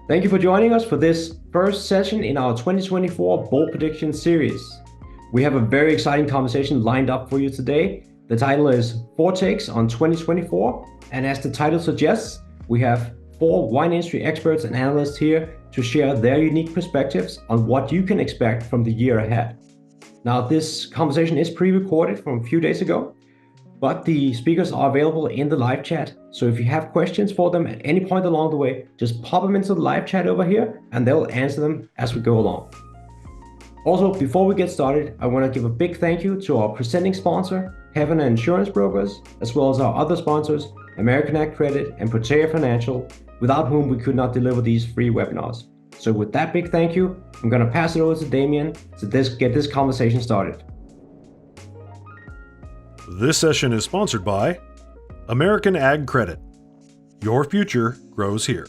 Thank you for joining us for this first session in our 2024 Bold Prediction series. We have a very exciting conversation lined up for you today. The title is Four Takes on 2024, and as the title suggests, we have four wine industry experts and analysts here to share their unique perspectives on what you can expect from the year ahead. Now, this conversation is pre-recorded from a few days ago, but the speakers are available in the live chat. So if you have questions for them at any point along the way, just pop them into the live chat over here and they'll answer them as we go along. Also, before we get started, I want to give a big thank you to our presenting sponsor, Havana Insurance Brokers, as well as our other sponsors, American Ag Credit and Protea Financial, without whom we could not deliver these free webinars. So with that big thank you, I'm going to pass it over to Damien to get this conversation started. This session is sponsored by American Ag Credit. Your future grows here.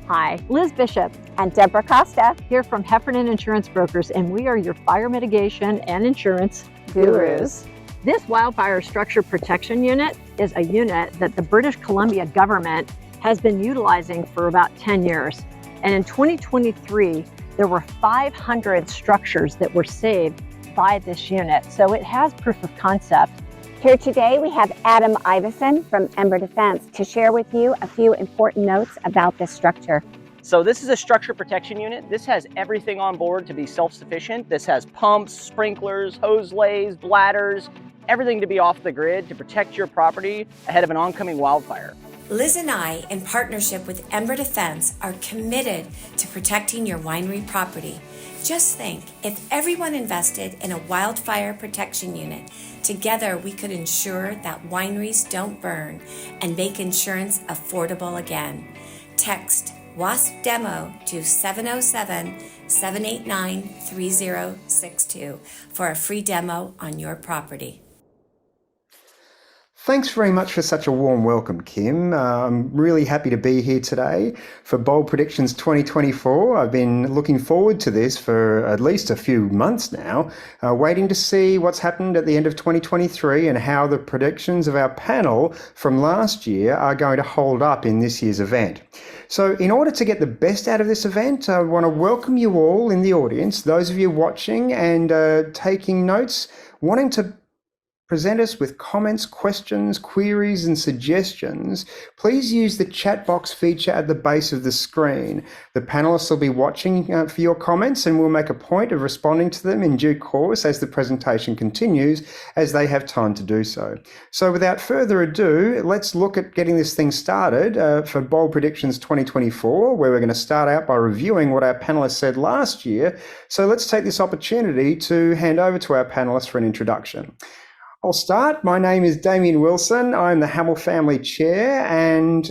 Hi, Liz Bishop and Deborah Costa here from Heffernan Insurance Brokers, and we are your fire mitigation and insurance gurus. This wildfire structure protection unit is a unit that the British Columbia government has been utilizing for about 10 years. And in 2023, there were 500 structures that were saved by this unit. So it has proof of concept. Here today, we have Adam Iveson from Ember Defense to share with you a few important notes about this structure. So this is a structure protection unit. This has everything on board to be self-sufficient. This has pumps, sprinklers, hose lays, bladders, everything to be off the grid to protect your property ahead of an oncoming wildfire. Liz and I, in partnership with Ember Defense, are committed to protecting your winery property. Just think, if everyone invested in a wildfire protection unit, together we could ensure that wineries don't burn and make insurance affordable again. Text WASP Demo to 707-789-3062 for a free demo on your property. Thanks very much for such a warm welcome, Kim. I'm really happy to be here today for Bold Predictions 2024. I've been looking forward to this for at least a few months now, waiting to see what's happened at the end of 2023 and how the predictions of our panel from last year are going to hold up in this year's event. So in order to get the best out of this event, I want to welcome you all in the audience, those of you watching and taking notes, wanting to present us with comments, questions, queries, and suggestions. Please use the chat box feature at the base of the screen. The panelists will be watching for your comments, and we'll make a point of responding to them in due course as the presentation continues, as they have time to do so. So without further ado, let's look at getting this thing started for Bold Predictions 2024, where we're going to start out by reviewing what our panelists said last year. So let's take this opportunity to hand over to our panelists for an introduction. I'll start. My name is Damien Wilson. I'm the Hamel Family Chair and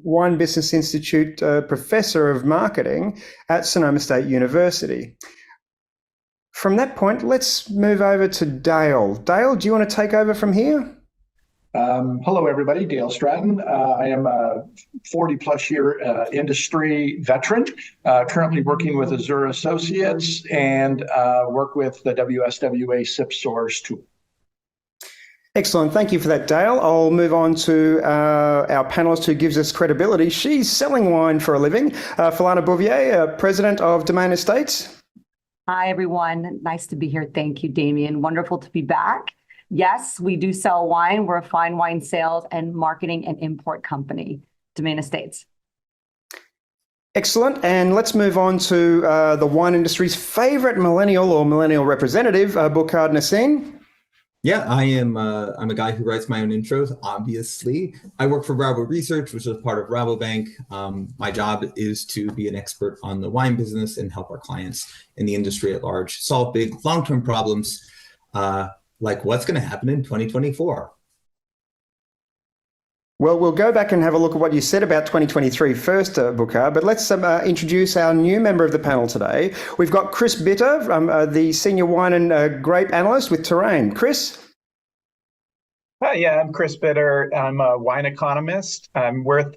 Wine Business Institute Professor of Marketing at Sonoma State University. From that point, let's move over to Dale. Dale, do you want to take over from here? Hello, everybody. Dale Stratton. I am a 40-plus year industry veteran, currently working with Azur Associates and work with the WSWA SIP Source tool. Excellent. Thank you for that, Dale. I'll move on to our panelist who gives us credibility. She's selling wine for a living. Philana Bouvier, President of Demeine Estates. Hi, everyone. Nice to be here. Thank you, Damien. Wonderful to be back. Yes, we do sell wine. We're a fine wine sales and marketing and import company, Demeine Estates. Excellent. And let's move on to the wine industry's favorite millennial or millennial representative, Bourcard Nesin. Yeah, I'm a guy who writes my own intros, obviously. I work for Rabo Research, which is part of Rabobank. My job is to be an expert on the wine business and help our clients in the industry at large solve big long-term problems like what's going to happen in 2024. Well, we'll go back and have a look at what you said about 2023 first, Bourcard, but let's introduce our new member of the panel today. We've got Chris Bitter, the Senior Wine and Grape Analyst with Terrain. Chris? Hi, yeah, I'm Chris Bitter. I'm a wine economist. I'm with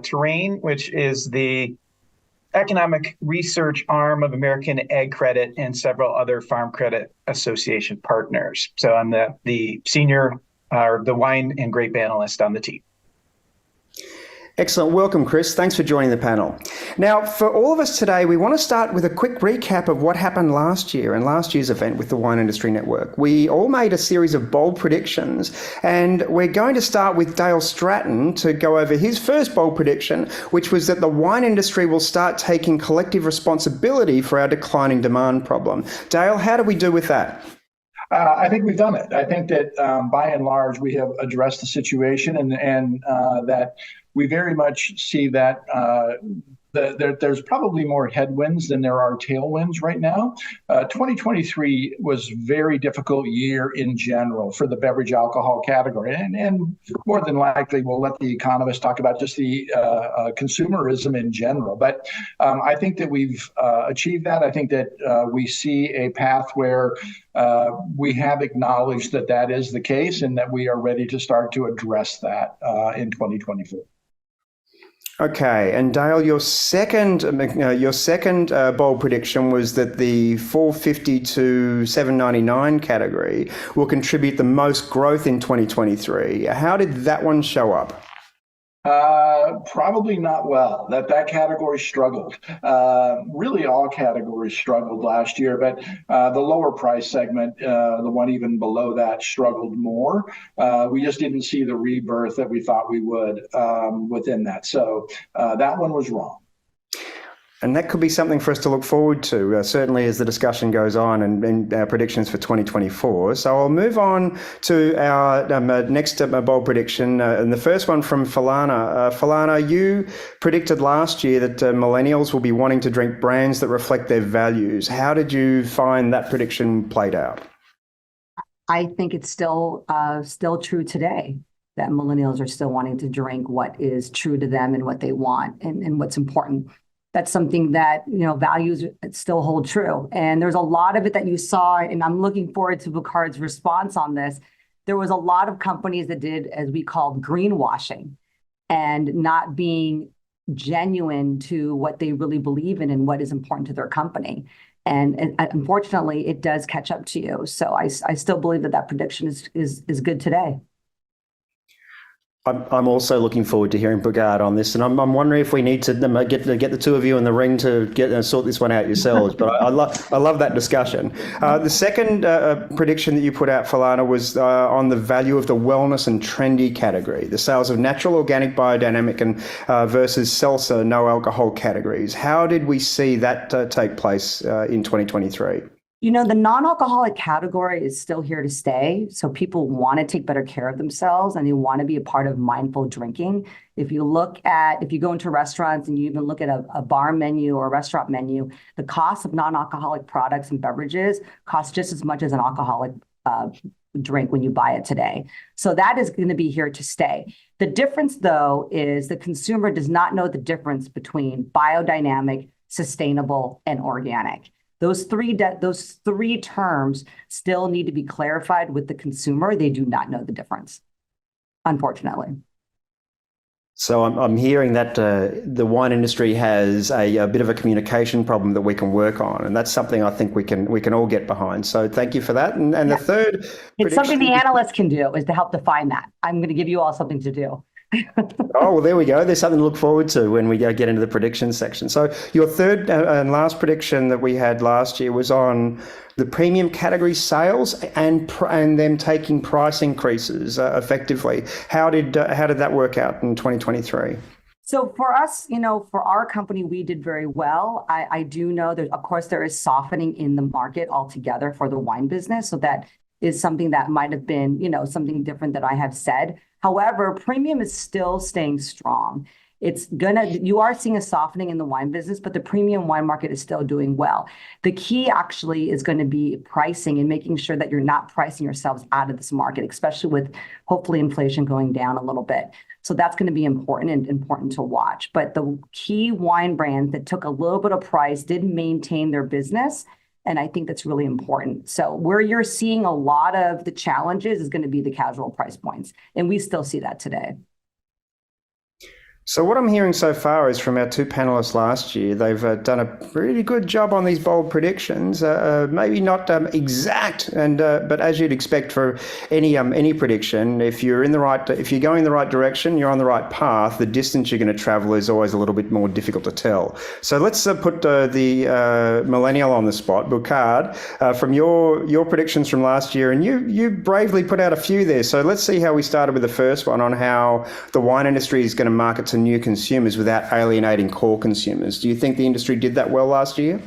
Terrain, which is the economic research arm of American Ag Credit and several other Farm Credit Association partners. So I'm the senior, the wine and grape analyst on the team. Excellent. Welcome, Chris. Thanks for joining the panel. Now, for all of us today, we want to start with a quick recap of what happened last year and last year's event with the Wine Industry Network. We all made a series of bold predictions, and we're going to start with Dale Stratton to go over his first bold prediction, which was that the wine industry will start taking collective responsibility for our declining demand problem. Dale, how do we do with that? I think we've done it. I think that by and large, we have addressed the situation and that we very much see that there's probably more headwinds than there are tailwinds right now. 2023 was a very difficult year in general for the beverage alcohol category. And more than likely, we'll let the economists talk about just the consumerism in general. But I think that we've achieved that. I think that we see a path where we have acknowledged that that is the case and that we are ready to start to address that in 2024. Okay, and Dale, your second bold prediction was that the 450 to 799 category will contribute the most growth in 2023. How did that one show up? Probably not well. That category struggled. Really, all categories struggled last year, but the lower price segment, the one even below that, struggled more. We just didn't see the rebirth that we thought we would within that. So that one was wrong. And that could be something for us to look forward to, certainly as the discussion goes on and our predictions for 2024. So I'll move on to our next bold prediction, and the first one from Philana. Philana, you predicted last year that millennials will be wanting to drink brands that reflect their values. How did you find that prediction played out? I think it's still true today that millennials are still wanting to drink what is true to them and what they want and what's important. That's something that, values still hold true. And there's a lot of it that you saw, and I'm looking forward to Bourcard's response on this. There was a lot of companies that did, as we called, greenwashing and not being genuine to what they really believe in and what is important to their company. And unfortunately, it does catch up to you. So I still believe that prediction is good today. I'm also looking forward to hearing Bourcard on this, and I'm wondering if we need to get the two of you in the ring to sort this one out yourselves. But I love that discussion. The second prediction that you put out, Philana, was on the value of the wellness and trendy category, the sales of natural, organic, biodynamic, and versus seltzer, no alcohol categories. How did we see that take place in 2023? The non-alcoholic category is still here to stay. So people want to take better care of themselves and they want to be a part of mindful drinking. If you go into restaurants and you even look at a bar menu or a restaurant menu, the cost of non-alcoholic products and beverages costs just as much as an alcoholic drink when you buy it today. So that is going to be here to stay. The difference, though, is the consumer does not know the difference between biodynamic, sustainable, and organic. Those three terms still need to be clarified with the consumer. They do not know the difference, unfortunately. So I'm hearing that the wine industry has a bit of a communication problem that we can work on, and that's something I think we can all get behind. So thank you for that. And the third, it's something the analysts can do is to help define that. I'm going to give you all something to do. Oh, well, there we go. There's something to look forward to when we get into the prediction section. So your third and last prediction that we had last year was on the premium category sales and them taking price increases effectively. How did that work out in 2023? So for us, for our company, we did very well. I do know there is softening in the market altogether for the wine business. So that is something that might have been, something different that I have said. However, premium is still staying strong. You are seeing a softening in the wine business, but the premium wine market is still doing well. The key actually is going to be pricing and making sure that you're not pricing yourselves out of this market, especially with hopefully inflation going down a little bit. So that's going to be important to watch. But the key wine brands that took a little bit of price did maintain their business. And I think that's really important. So where you're seeing a lot of the challenges is going to be the casual price points. And we still see that today. So what I'm hearing so far is from our two panelists last year, they've done a pretty good job on these bold predictions. Maybe not exact, but as you'd expect for any prediction, if you're going in the right direction, you're on the right path. The distance you're going to travel is always a little bit more difficult to tell. So let's put the millennial on the spot, Bourcard, from your predictions from last year, and you bravely put out a few there. So let's see how we started with the first one on how the wine industry is going to market to new consumers without alienating core consumers. Do you think the industry did that well last year?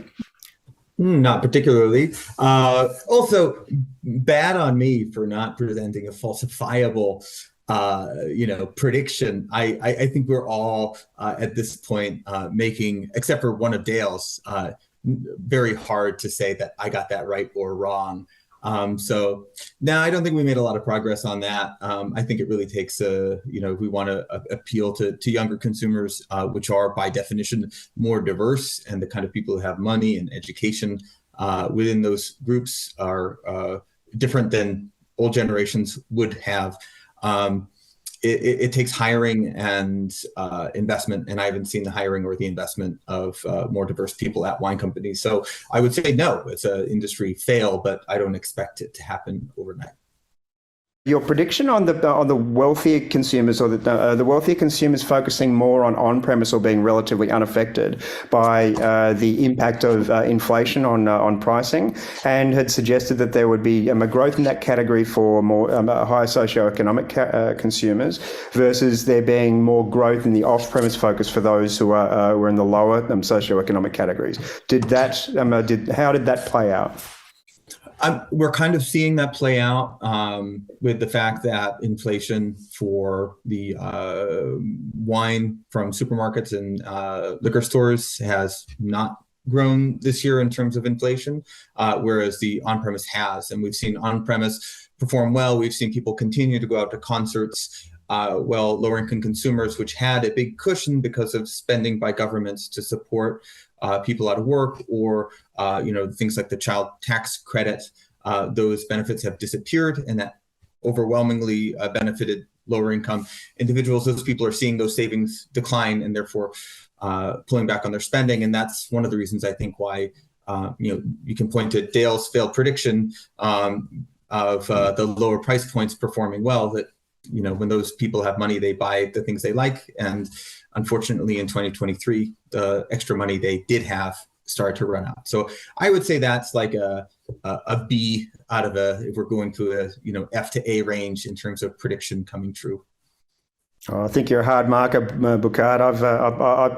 Not particularly. Also, bad on me for not presenting a falsifiable prediction. I think we're all at this point making, except for one of Dale's, very hard to say that I got that right or wrong. So no, I don't think we made a lot of progress on that. I think it really takes, we want to appeal to younger consumers, which are by definition more diverse, and the kind of people who have money and education within those groups are different than old generations would have. It takes hiring and investment, and I haven't seen the hiring or the investment of more diverse people at wine companies. So I would say no, it's an industry fail, but I don't expect it to happen overnight. Your prediction on the wealthier consumers, or the wealthier consumers focusing more on on-premise or being relatively unaffected by the impact of inflation on pricing, and had suggested that there would be a growth in that category for more higher socioeconomic consumers, versus there being more growth in the off-premise focus for those who were in the lower socioeconomic categories. How did that play out? We're kind of seeing that play out with the fact that inflation for the wine from supermarkets and liquor stores has not grown this year in terms of inflation, whereas the on-premise has. And we've seen on-premise perform well. We've seen people continue to go out to concerts. Lower-income consumers, which had a big cushion because of spending by governments to support people out of work, or things like the child tax credit, those benefits have disappeared, and that overwhelmingly benefited lower income individuals. Those people are seeing those savings decline, and therefore pulling back on their spending. And that's one of the reasons I think why you can point to Dale's failed prediction of the lower price points performing well, that when those people have money, they buy the things they like. And unfortunately, in 2023, the extra money they did have started to run out. So I would say that's like a B out of if we're going to a F to A range in terms of prediction coming true. Oh, I think you're a hard marker, Bourcard.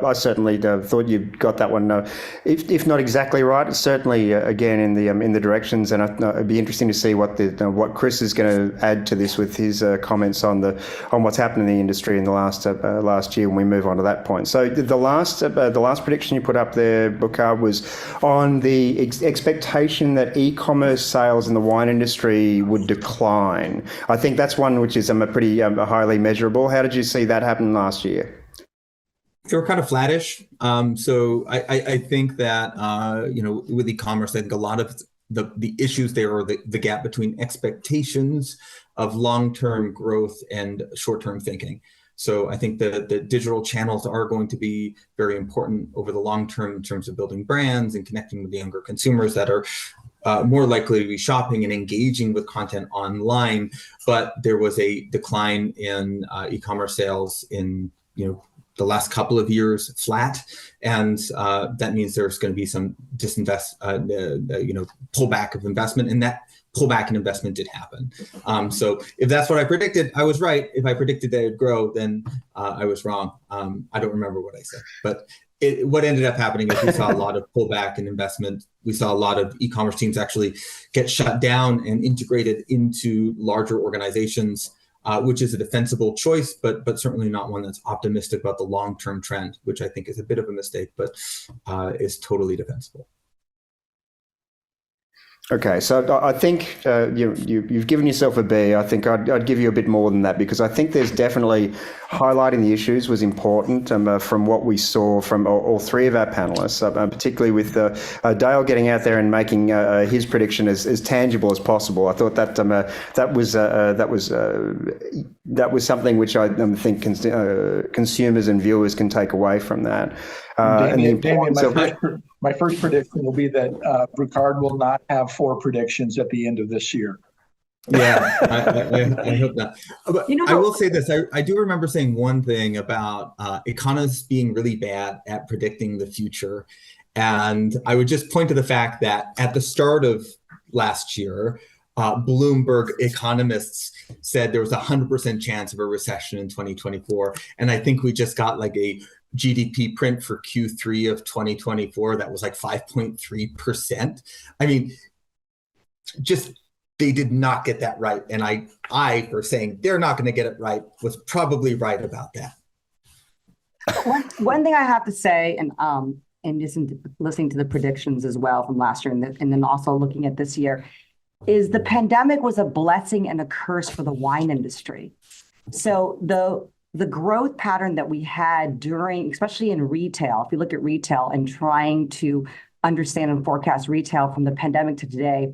I certainly thought you got that one, if not exactly right. It's certainly again in the directions, and it'd be interesting to see what Chris is going to add to this with his comments on what's happened in the industry in the last year when we move on to that point. So the last prediction you put up there, Bourcard, was on the expectation that e-commerce sales in the wine industry would decline. I think that's one which is pretty highly measurable. How did you see that happen last year? They were kind of flattish. So I think that, with e-commerce, I think a lot of the issues there are the gap between expectations of long-term growth and short-term thinking. So I think the digital channels are going to be very important over the long term in terms of building brands and connecting with the younger consumers that are more likely to be shopping and engaging with content online. But there was a decline in e-commerce sales in the last couple of years, flat, and that means there's going to be some pullback of investment, and that pullback in investment did happen. So if that's what I predicted, I was right. If I predicted that it'd grow, then I was wrong. I don't remember what I said, but what ended up happening is we saw a lot of pullback in investment. We saw a lot of e-commerce teams actually get shut down and integrated into larger organizations, which is a defensible choice, but certainly not one that's optimistic about the long-term trend, which I think is a bit of a mistake, but is totally defensible. Okay, so I think you've given yourself a B. I think I'd give you a bit more than that, because I think there's definitely highlighting the issues was important from what we saw from all three of our panelists, particularly with Dale getting out there and making his prediction as tangible as possible. I thought that was something which I think consumers and viewers can take away from that. Damien, my first prediction will be that Bourcard will not have 4 predictions at the end of this year. Yeah, I hope not. But I will say this. I do remember saying one thing about economists being really bad at predicting the future. And I would just point to the fact that at the start of last year, Bloomberg economists said there was a 100% chance of a recession in 2024. And I think we just got like a GDP print for Q3 of 2024 that was like 5.3%. I mean, just they did not get that right. And I for saying they're not going to get it right, was probably right about that. One thing I have to say, and just listening to the predictions as well from last year, and then also looking at this year, is the pandemic was a blessing and a curse for the wine industry. So the growth pattern that we had during, especially in retail, if you look at retail and trying to understand and forecast retail from the pandemic to today,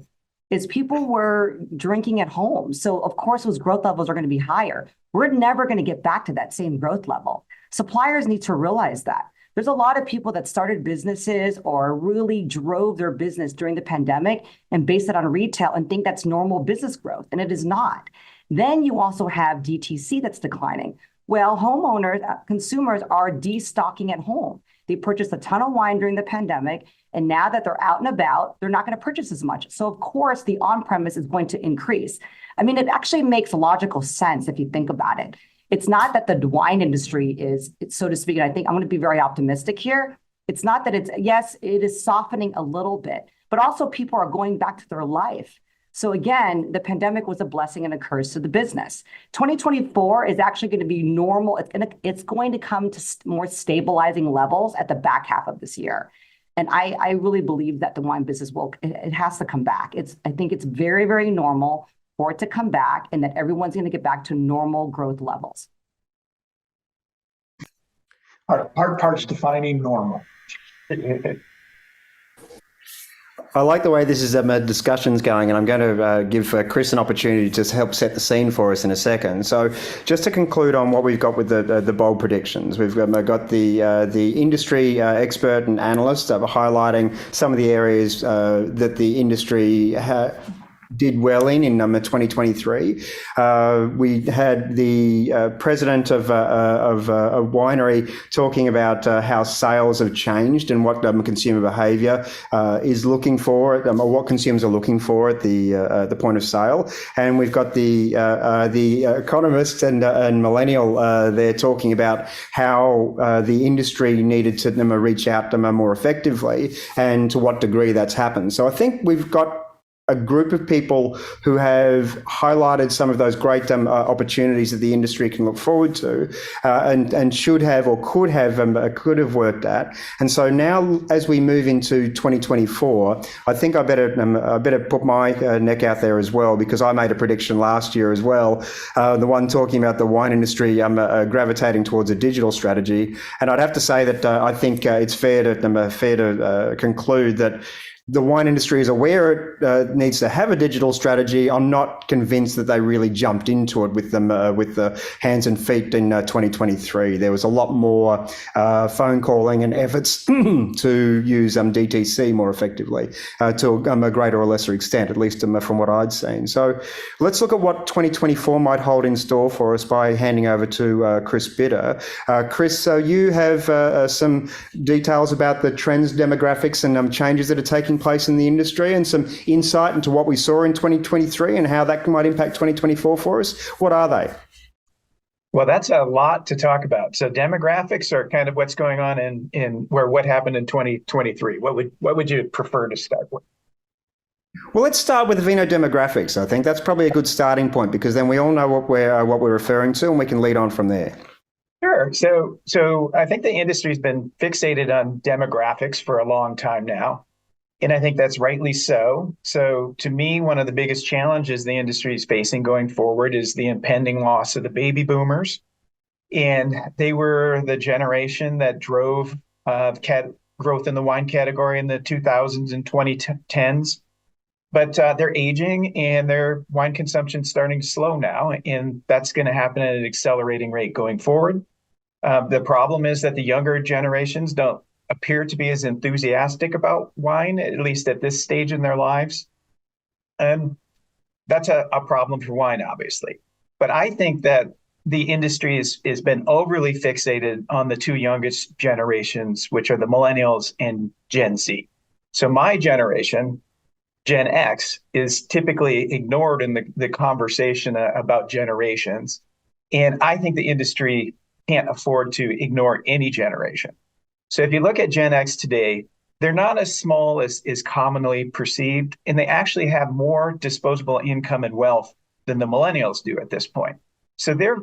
is people were drinking at home. So of course those growth levels are going to be higher. We're never going to get back to that same growth level. Suppliers need to realize that. There's a lot of people that started businesses or really drove their business during the pandemic and based it on retail and think that's normal business growth, and it is not. Then you also have DTC that's declining. Well, homeowners, consumers are destocking at home. They purchased a ton of wine during the pandemic, and now that they're out and about, they're not going to purchase as much. So of course, the on-premise is going to increase. I mean, it actually makes logical sense if you think about it. It's not that the wine industry is, so to speak, and I think I'm going to be very optimistic here. It's not that yes, it is softening a little bit, but also people are going back to their life. So again, the pandemic was a blessing and a curse to the business. 2024 is actually going to be normal. It's going to come to more stabilizing levels at the back half of this year. And I really believe that the wine business it has to come back. I think it's very, very normal for it to come back and that everyone's going to get back to normal growth levels. Hard part's defining normal. I like the way this is discussion's going, and I'm going to give Chris an opportunity to help set the scene for us in a second. So just to conclude on what we've got with the bold predictions, we've got the industry expert and analyst highlighting some of the areas that the industry did well in 2023. We had the president of a winery talking about how sales have changed and what consumer behaviour is looking for, or what consumers are looking for at the point of sale. And we've got the economist and millennial there talking about how the industry needed to reach out to more effectively and to what degree that's happened. So I think we've got a group of people who have highlighted some of those great opportunities that the industry can look forward to and should have or could have worked at. And so now, as we move into 2024, I think I better put my neck out there as well, because I made a prediction last year as well, the one talking about the wine industry gravitating towards a digital strategy. And I'd have to say that I think it's fair to conclude that the wine industry is aware it needs to have a digital strategy. I'm not convinced that they really jumped into it with the hands and feet in 2023. There was a lot more phone calling and efforts to use DTC more effectively to a greater or lesser extent, at least from what I'd seen. So let's look at what 2024 might hold in store for us by handing over to Chris Bitter. Chris, so you have some details about the trends, demographics and changes that are taking place in the industry, and some insight into what we saw in 2023 and how that might impact 2024 for us. What are they? Well, that's a lot to talk about. So demographics are kind of what's going on in what happened in 2023. What would you prefer to start with? Well, let's start with the vino demographics. I think that's probably a good starting point, because then we all know what we're referring to, and we can lead on from there. Sure. So I think the industry's been fixated on demographics for a long time now. And I think that's rightly so. So to me, one of the biggest challenges the industry is facing going forward is the impending loss of the baby boomers. And they were the generation that drove growth in the wine category in the 2000s and 2010s. But they're aging and their wine consumption starting to slow now. And that's going to happen at an accelerating rate going forward. The problem is that the younger generations don't appear to be as enthusiastic about wine, at least at this stage in their lives. And that's a problem for wine, obviously. But I think that the industry has been overly fixated on the two youngest generations, which are the millennials and Gen Z. So my generation, Gen X, is typically ignored in the conversation about generations. And I think the industry can't afford to ignore any generation. So if you look at Gen X today, they're not as small as is commonly perceived, and they actually have more disposable income and wealth than the millennials do at this point. So they're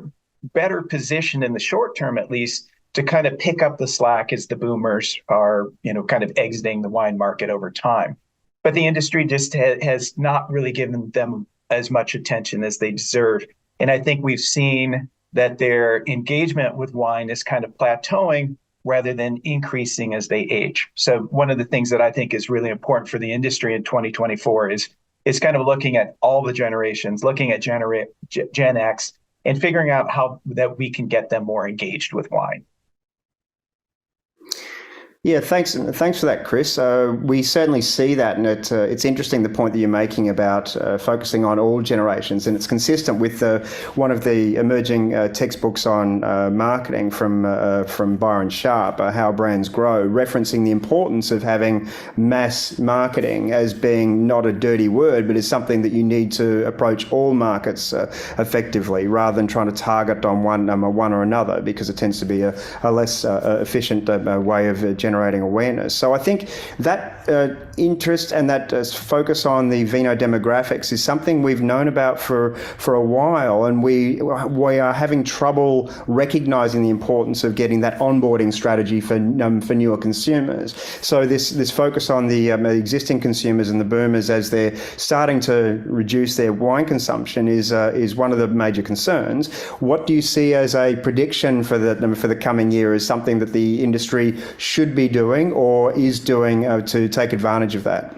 better positioned in the short term, at least, to kind of pick up the slack as the boomers are, kind of exiting the wine market over time. But the industry just has not really given them as much attention as they deserve. And I think we've seen that their engagement with wine is kind of plateauing rather than increasing as they age. So one of the things that I think is really important for the industry in 2024 is kind of looking at all the generations, looking at Gen X, and figuring out how that we can get them more engaged with wine. Yeah, thanks for that, Chris. We certainly see that, and it's interesting the point that you're making about focusing on all generations, and it's consistent with one of the emerging textbooks on marketing from Byron Sharp, How Brands Grow, referencing the importance of having mass marketing as being not a dirty word, but is something that you need to approach all markets effectively, rather than trying to target on one or another, because it tends to be a less efficient way of generating awareness. So I think that interest and that focus on the vino demographics is something we've known about for a while, and we are having trouble recognizing the importance of getting that onboarding strategy for newer consumers. So this focus on the existing consumers and the boomers as they're starting to reduce their wine consumption is one of the major concerns. What do you see as a prediction for the coming year as something that the industry should be doing or is doing to take advantage of that?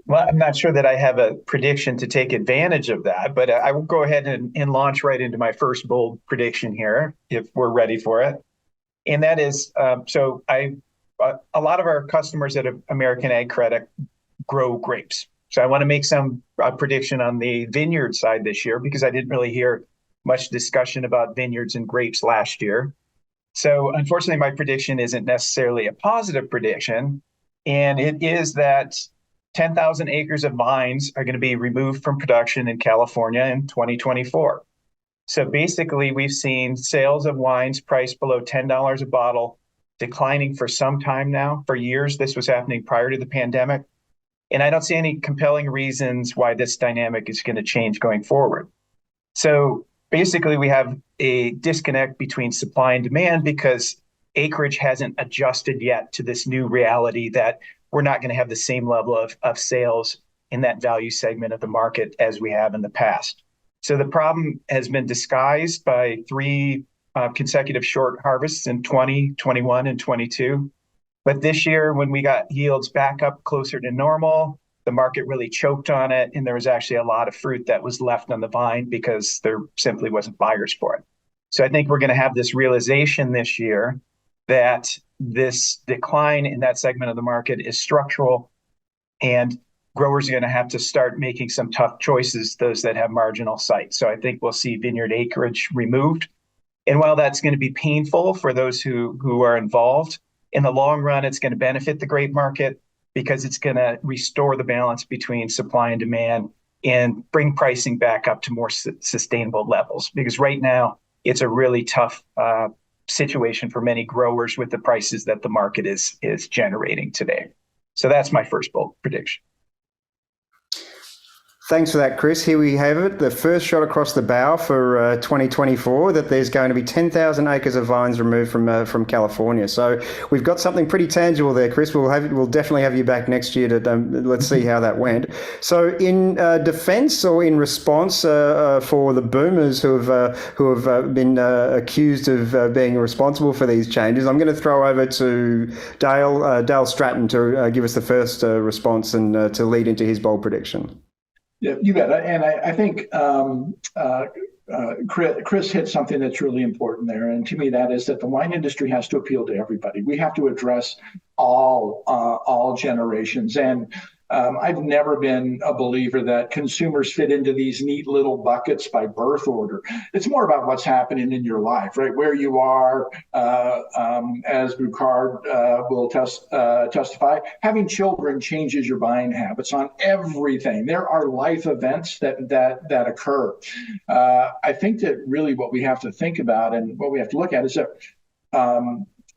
Well, I'm not sure that I have a prediction to take advantage of that, but I will go ahead and launch right into my first bold prediction here, if we're ready for it. And that is, a lot of our customers at American Ag Credit grow grapes. So I want to make some prediction on the vineyard side this year, because I didn't really hear much discussion about vineyards and grapes last year. So unfortunately, my prediction isn't necessarily a positive prediction, and it is that 10,000 acres of vines are going to be removed from production in California in 2024. So basically, we've seen sales of wines priced below $10 a bottle declining for some time now. For years, this was happening prior to the pandemic, and I don't see any compelling reasons why this dynamic is going to change going forward. So basically, we have a disconnect between supply and demand because acreage hasn't adjusted yet to this new reality that we're not going to have the same level of sales in that value segment of the market as we have in the past. So the problem has been disguised by three consecutive short harvests in 20, 21, and 22. But this year, when we got yields back up closer to normal, the market really choked on it, and there was actually a lot of fruit that was left on the vine because there simply wasn't buyers for it. So I think we're going to have this realization this year that this decline in that segment of the market is structural, and growers are going to have to start making some tough choices, those that have marginal sites. So I think we'll see vineyard acreage removed. And while that's going to be painful for those who are involved, in the long run, it's going to benefit the grape market, because it's going to restore the balance between supply and demand and bring pricing back up to more sustainable levels. Because right now, it's a really tough situation for many growers with the prices that the market is generating today. So that's my first bold prediction. Thanks for that, Chris. Here we have it, the first shot across the bow for 2024, that there's going to be 10,000 acres of vines removed from California. So we've got something pretty tangible there, Chris. We'll definitely have you back next year to let's see how that went. So in defence or in response for the boomers who have been accused of being responsible for these changes, I'm going to throw over to Dale Stratton to give us the first response and to lead into his bold prediction. Yeah, you bet. And I think Chris hit something that's really important there. And to me, that is that the wine industry has to appeal to everybody. We have to address all generations. And I've never been a believer that consumers fit into these neat little buckets by birth order. It's more about what's happening in your life, right? Where you are, as Bourcard will testify, having children changes your buying habits on everything. There are life events that occur. I think that really what we have to think about and what we have to look at is that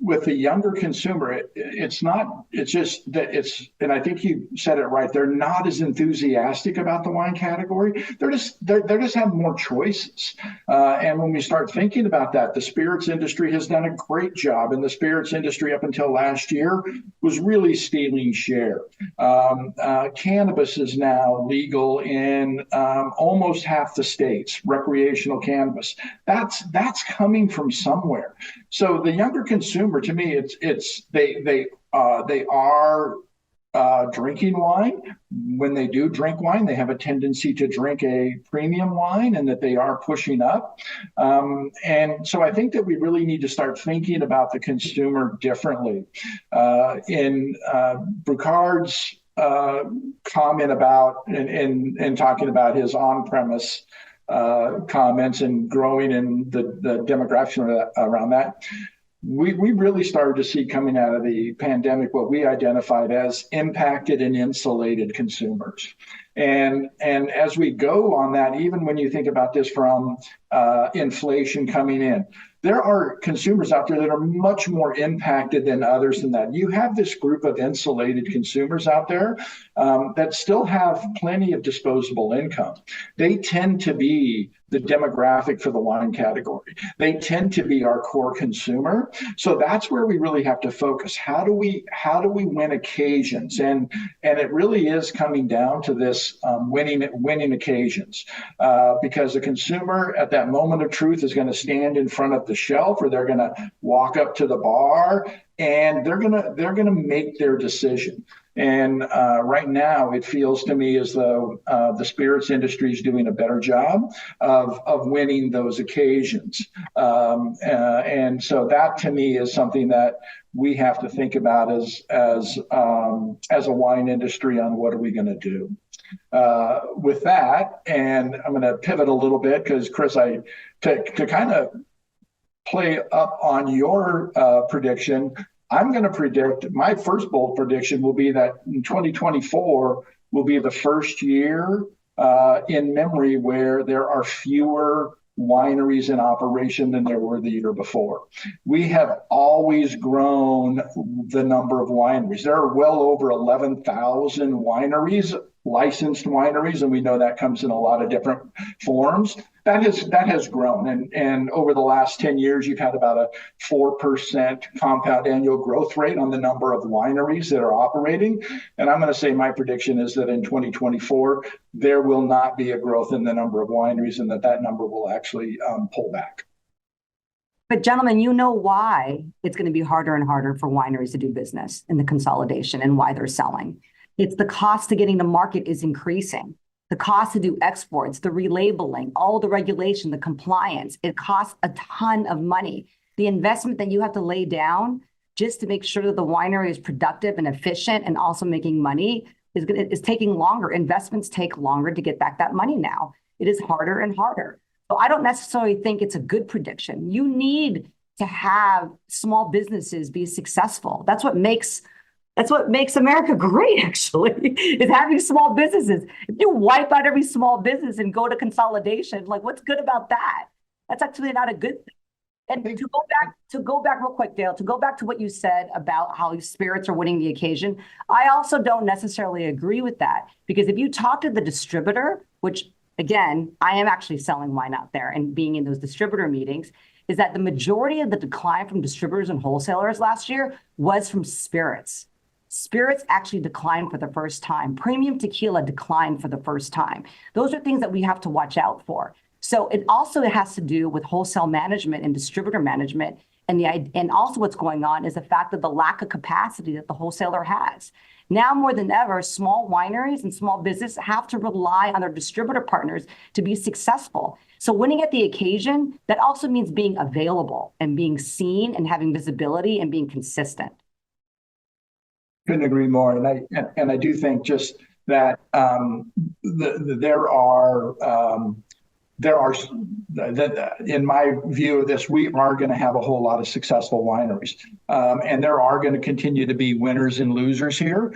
with the younger consumer, it's just that and I think you said it right, they're not as enthusiastic about the wine category. They just have more choices. And when we start thinking about that, the spirits industry has done a great job, and the spirits industry up until last year was really stealing share. Cannabis is now legal in almost half the states, recreational cannabis. That's coming from somewhere. So the younger consumer, to me, they are drinking wine. When they do drink wine, they have a tendency to drink a premium wine, and that they are pushing up. And so I think that we really need to start thinking about the consumer differently. In Bourcard's comment about and talking about his on-premise comments and growing in the demographics around that, we really started to see coming out of the pandemic what we identified as impacted and insulated consumers. And as we go on that, even when you think about this from inflation coming in, there are consumers out there that are much more impacted than others than that. You have this group of insulated consumers out there that still have plenty of disposable income. They tend to be the demographic for the wine category. They tend to be our core consumer. So that's where we really have to focus. How do we win occasions? And it really is coming down to this winning occasions, because the consumer at that moment of truth is going to stand in front of the shelf, or they're going to walk up to the bar, and they're going to make their decision. And right now, it feels to me as though the spirits industry is doing a better job of winning those occasions. And so that, to me, is something that we have to think about as a wine industry on what are we going to do. With that, and I'm going to pivot a little bit because, Chris, to kind of play up on your prediction, I'm going to predict, my first bold prediction will be that in 2024 will be the first year in memory where there are fewer wineries in operation than there were the year before. We have always grown the number of wineries. There are well over 11,000 wineries, licensed wineries, and we know that comes in a lot of different forms. That has grown, and over the last 10 years, you've had about a 4% compound annual growth rate on the number of wineries that are operating. And I'm going to say my prediction is that in 2024, there will not be a growth in the number of wineries, and that number will actually pull back. But gentlemen, you know why it's going to be harder and harder for wineries to do business in the consolidation and why they're selling. It's the cost of getting to market is increasing. The cost to do exports, the relabeling, all the regulation, the compliance, it costs a ton of money. The investment that you have to lay down just to make sure that the winery is productive and efficient and also making money is taking longer. Investments take longer to get back that money now. It is harder and harder. So I don't necessarily think it's a good prediction. You need to have small businesses be successful. That's what makes America great, actually, is having small businesses. If you wipe out every small business and go to consolidation, like, what's good about that? That's actually not a good thing. And to go back real quick, Dale, to go back to what you said about how spirits are winning the occasion, I also don't necessarily agree with that, because if you talk to the distributor, which again, I am actually selling wine out there and being in those distributor meetings, is that the majority of the decline from distributors and wholesalers last year was from spirits. Spirits actually declined for the first time. Premium tequila declined for the first time. Those are things that we have to watch out for. So it also has to do with wholesale management and distributor management. And also what's going on is the fact of the lack of capacity that the wholesaler has. Now more than ever, small wineries and small business have to rely on their distributor partners to be successful. So winning at the occasion, that also means being available and being seen and having visibility and being consistent. Couldn't agree more. And I do think just that in my view of this, we are going to have a whole lot of successful wineries. And there are going to continue to be winners and losers here.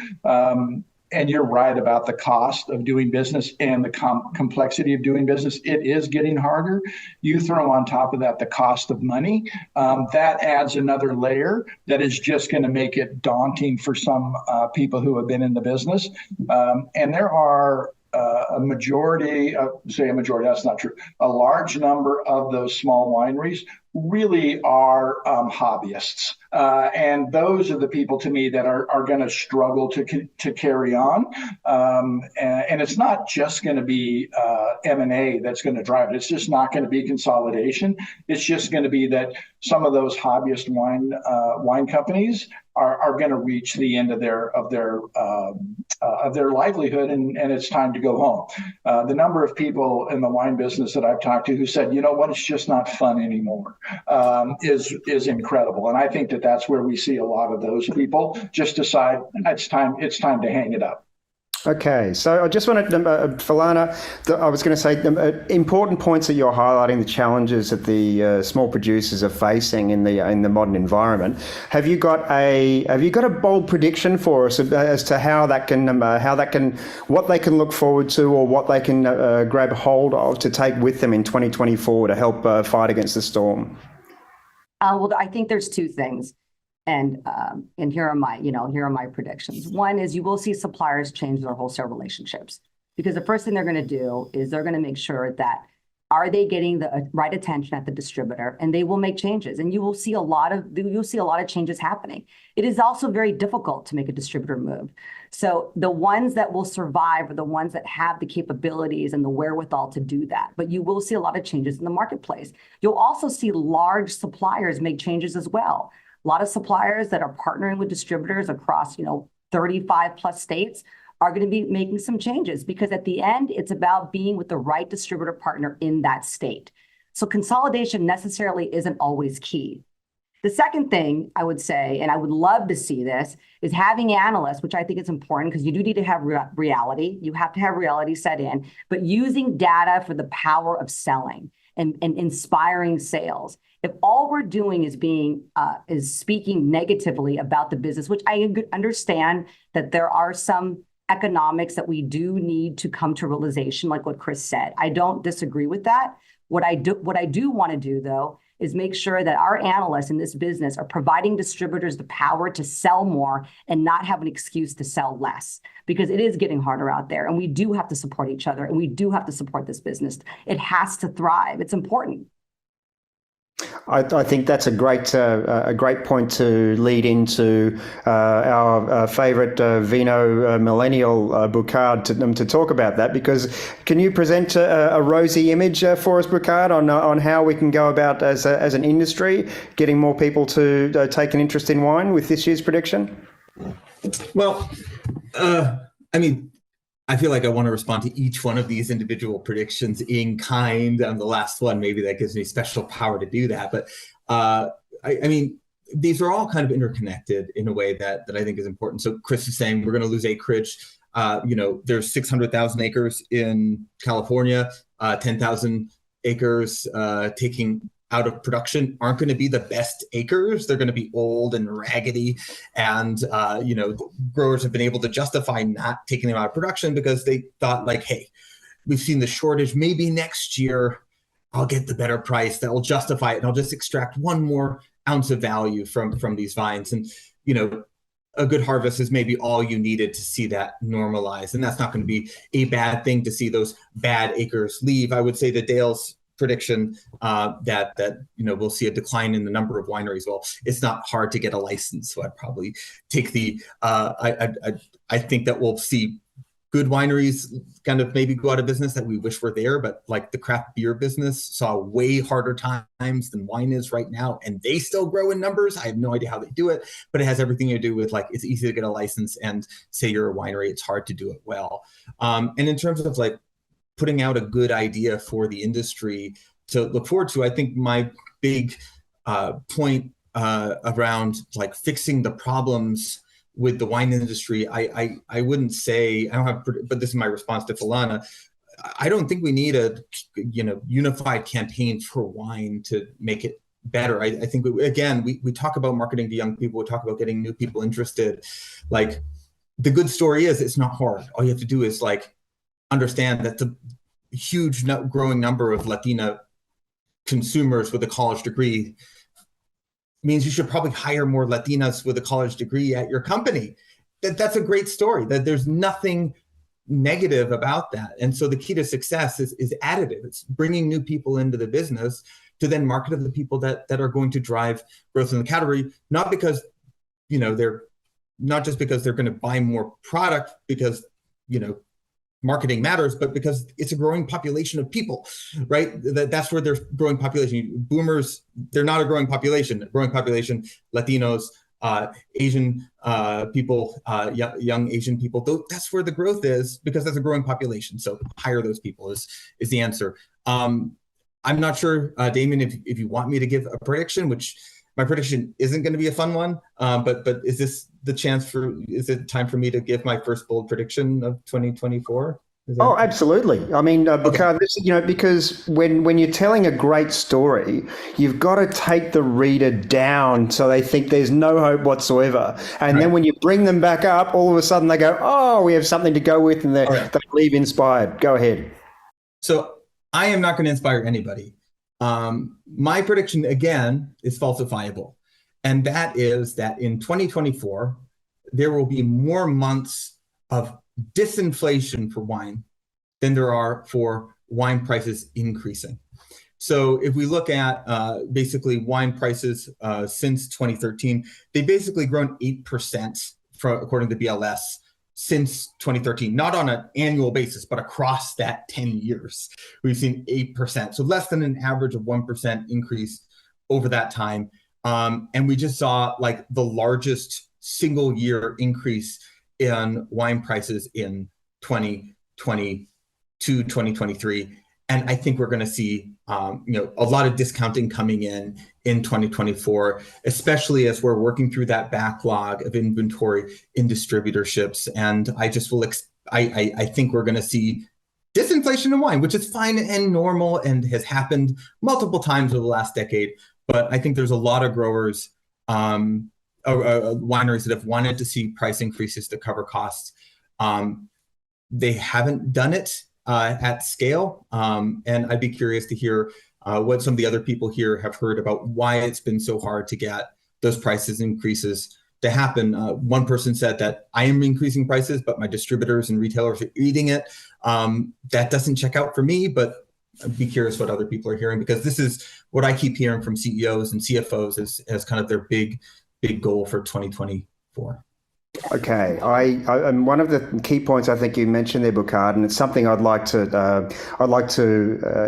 And you're right about the cost of doing business and the complexity of doing business. It is getting harder. You throw on top of that the cost of money. That adds another layer that is just going to make it daunting for some people who have been in the business. And there are a majority, that's not true. A large number of those small wineries really are hobbyists. And those are the people to me that are going to struggle to carry on. And it's not just going to be M&A that's going to drive it. It's just not going to be consolidation. It's just going to be that some of those hobbyist wine companies are going to reach the end of their livelihood, and it's time to go home. The number of people in the wine business that I've talked to who said, you know what, it's just not fun anymore, is incredible. And I think that's where we see a lot of those people just decide it's time to hang it up. Okay, so I just wanted, Philana, I was going to say important points that you're highlighting, the challenges that the small producers are facing in the modern environment. Have you got a bold prediction for us as to what they can look forward to, or what they can grab hold of to take with them in 2024 to help fight against the storm? Well, I think there's two things. And here are my predictions. One is you will see suppliers change their wholesale relationships, because the first thing they're going to do is they're going to make sure that are they getting the right attention at the distributor, and they will make changes. And you'll see a lot of changes happening. It is also very difficult to make a distributor move. So the ones that will survive are the ones that have the capabilities and the wherewithal to do that. But you will see a lot of changes in the marketplace. You'll also see large suppliers make changes as well. A lot of suppliers that are partnering with distributors across, 35 plus states are going to be making some changes, because at the end, it's about being with the right distributor partner in that state. So consolidation necessarily isn't always key. The second thing I would say, and I would love to see this, is having analysts, which I think is important, because you do need to have reality. You have to have reality set in, but using data for the power of selling and inspiring sales. If all we're doing is speaking negatively about the business, which I understand that there are some economics that we do need to come to realization, like what Chris said. I don't disagree with that. What I do want to do, though, is make sure that our analysts in this business are providing distributors the power to sell more and not have an excuse to sell less, because it is getting harder out there, and we do have to support each other, and we do have to support this business. It has to thrive. It's important. I think that's a great point to lead into our favourite vino millennial Bourcard to talk about that, because can you present a rosy image for us, Bourcard, on how we can go about as an industry getting more people to take an interest in wine with this year's prediction? Well, I feel like I want to respond to each one of these individual predictions in kind. I'm the last one. Maybe that gives me special power to do that. But these are all kind of interconnected in a way that I think is important. So Chris is saying we're going to lose acreage. There's 600,000 acres in California, 10,000 acres taking out of production aren't going to be the best acres. They're going to be old and raggedy. And, growers have been able to justify not taking them out of production because they thought, like, hey, we've seen the shortage. Maybe next year I'll get the better price that will justify it, and I'll just extract one more ounce of value from these vines. And, a good harvest is maybe all you needed to see that normalize. And that's not going to be a bad thing to see those bad acres leave. I would say that Dale's prediction that we'll see a decline in the number of wineries. Well, it's not hard to get a license, so I'd probably take the. I think that we'll see good wineries kind of maybe go out of business that we wish were there, but like the craft beer business saw way harder times than wine is right now, and they still grow in numbers. I have no idea how they do it, but it has everything to do with like it's easy to get a license, and say you're a winery, it's hard to do it well. And in terms of like putting out a good idea for the industry to look forward to, I think my big point around like fixing the problems with the wine industry, I wouldn't say, I don't have, but this is my response to Philana. I don't think we need a unified campaign for wine to make it better. I think we talk about marketing to young people, we talk about getting new people interested. Like the good story is it's not hard. All you have to do is like understand that the huge growing number of Latina consumers with a college degree means you should probably hire more Latinas with a college degree at your company. That's a great story. That there's nothing negative about that. And so the key to success is additive. It's bringing new people into the business to then market to the people that are going to drive growth in the category, not because, they're not just because they're going to buy more product because, marketing matters, but because it's a growing population of people, right? That's where there's growing population. Boomers, they're not a growing population. Growing population, Latinos, Asian people, young Asian people. That's where the growth is because that's a growing population. So hire those people is the answer. I'm not sure, Damien, if you want me to give a prediction, which my prediction isn't going to be a fun one, but is this the chance is it time for me to give my first bold prediction of 2024? Oh, absolutely. I mean, Bourcard, because when you're telling a great story, you've got to take the reader down so they think there's no hope whatsoever. And then when you bring them back up, all of a sudden they go, oh, we have something to go with, and they leave inspired. Go ahead. So I am not going to inspire anybody. My prediction, again, is falsifiable. And that is that in 2024, there will be more months of disinflation for wine than there are for wine prices increasing. So if we look at basically wine prices since 2013, they've basically grown 8% according to BLS since 2013, not on an annual basis, but across that 10 years, we've seen 8%. So less than an average of 1% increase over that time. And we just saw like the largest single year increase in wine prices in 2022, 2023. And I think we're going to see, a lot of discounting coming in 2024, especially as we're working through that backlog of inventory in distributorships. And I just I think we're going to see disinflation in wine, which is fine and normal and has happened multiple times over the last decade. But I think there's a lot of growers, wineries that have wanted to see price increases to cover costs. They haven't done it at scale. And I'd be curious to hear what some of the other people here have heard about why it's been so hard to get those prices increases to happen. One person said that I am increasing prices, but my distributors and retailers are eating it. That doesn't check out for me, but I'd be curious what other people are hearing, because this is what I keep hearing from CEOs and CFOs as kind of their big goal for 2024. Okay, and one of the key points I think you mentioned there, Bourcard, and it's something I'd like to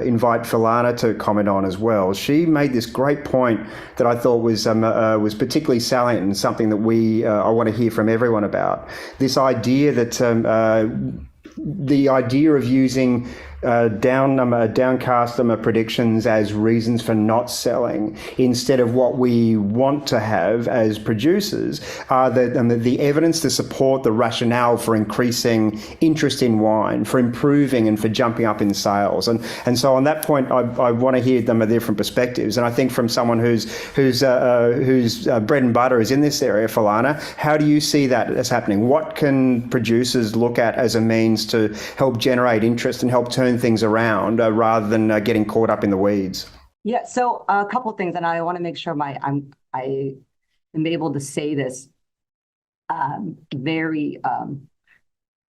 invite Philana to comment on as well. She made this great point that I thought was particularly salient and something that I want to hear from everyone about. This idea that the idea of using downcast predictions as reasons for not selling instead of what we want to have as producers are the evidence to support the rationale for increasing interest in wine, for improving and for jumping up in sales. And so on that point, I want to hear them different perspectives. And I think from someone whose bread and butter is in this area, Philana, how do you see that as happening? What can producers look at as a means to help generate interest and help turn turn things around rather than getting caught up in the weeds? Yeah, so a couple of things, and I want to make sure I am able to say this very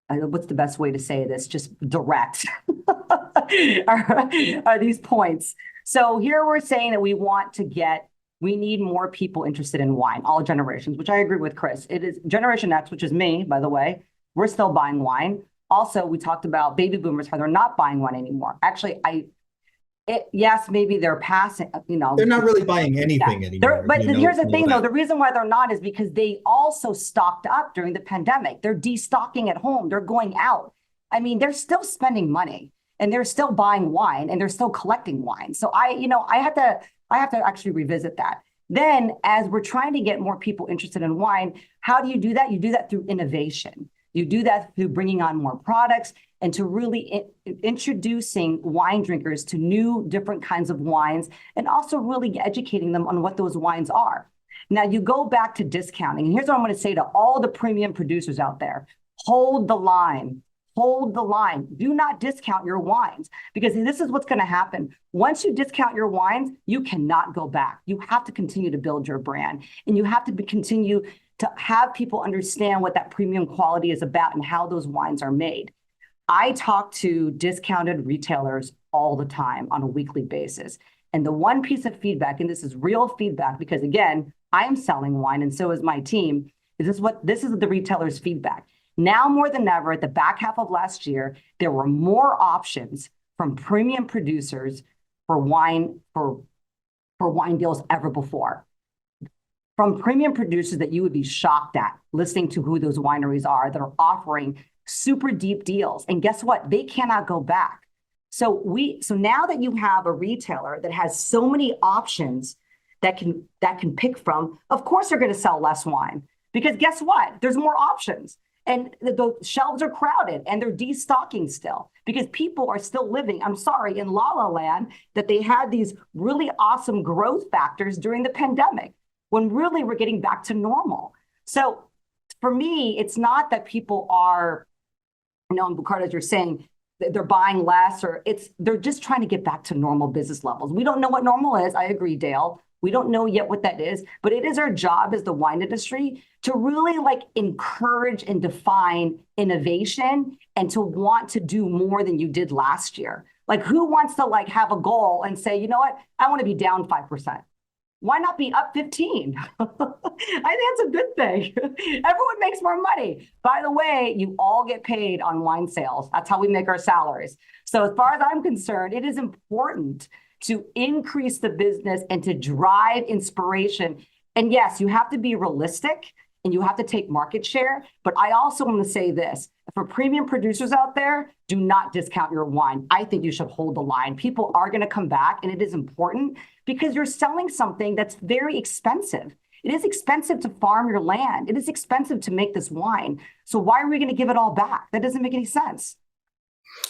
what's the best way to say this? Just direct are these points. So here we're saying that we need more people interested in wine, all generations, which I agree with Chris. It is Generation X, which is me, by the way. We're still buying wine. Also, we talked about baby boomers, how they're not buying wine anymore. Actually, yes, maybe they're passing, They're not really buying anything anymore. But here's the thing, though. The reason why they're not is because they also stocked up during the pandemic. They're destocking at home. They're going out. I mean, they're still spending money and they're still buying wine and they're still collecting wine. So I have to actually revisit that. Then as we're trying to get more people interested in wine, how do you do that? You do that through innovation. You do that through bringing on more products and to really introducing wine drinkers to new different kinds of wines and also really educating them on what those wines are. Now you go back to discounting, and here's what I'm going to say to all the premium producers out there. Hold the line. Hold the line. Do not discount your wines, because this is what's going to happen. Once you discount your wines, you cannot go back. You have to continue to build your brand, and you have to continue to have people understand what that premium quality is about and how those wines are made. I talk to discounted retailers all the time on a weekly basis. And the one piece of feedback, and this is real feedback, because again, I'm selling wine and so is my team, this is the retailer's feedback. Now more than ever, at the back half of last year, there were more options from premium producers for wine deals ever before. From premium producers that you would be shocked at listening to who those wineries are that are offering super deep deals. And guess what? They cannot go back. So now that you have a retailer that has so many options that can pick from, of course they're going to sell less wine, because guess what? There's more options. And the shelves are crowded and they're destocking still because people are still living, I'm sorry, in La La Land, that they had these really awesome growth factors during the pandemic, when really we're getting back to normal. So for me, it's not that people are, and Bourcard, as you're saying, they're buying less, or they're just trying to get back to normal business levels. We don't know what normal is. I agree, Dale. We don't know yet what that is, but it is our job as the wine industry to really encourage and define innovation and to want to do more than you did last year. Who wants to have a goal and say, you know what, I want to be down 5%. Why not be up 15? I think that's a good thing. Everyone makes more money. By the way, you all get paid on wine sales. That's how we make our salaries. So as far as I'm concerned, it is important to increase the business and to drive inspiration. And yes, you have to be realistic and you have to take market share. But I also want to say this, for premium producers out there, do not discount your wine. I think you should hold the line. People are going to come back, and it is important because you're selling something that's very expensive. It is expensive to farm your land. It is expensive to make this wine. So why are we going to give it all back? That doesn't make any sense.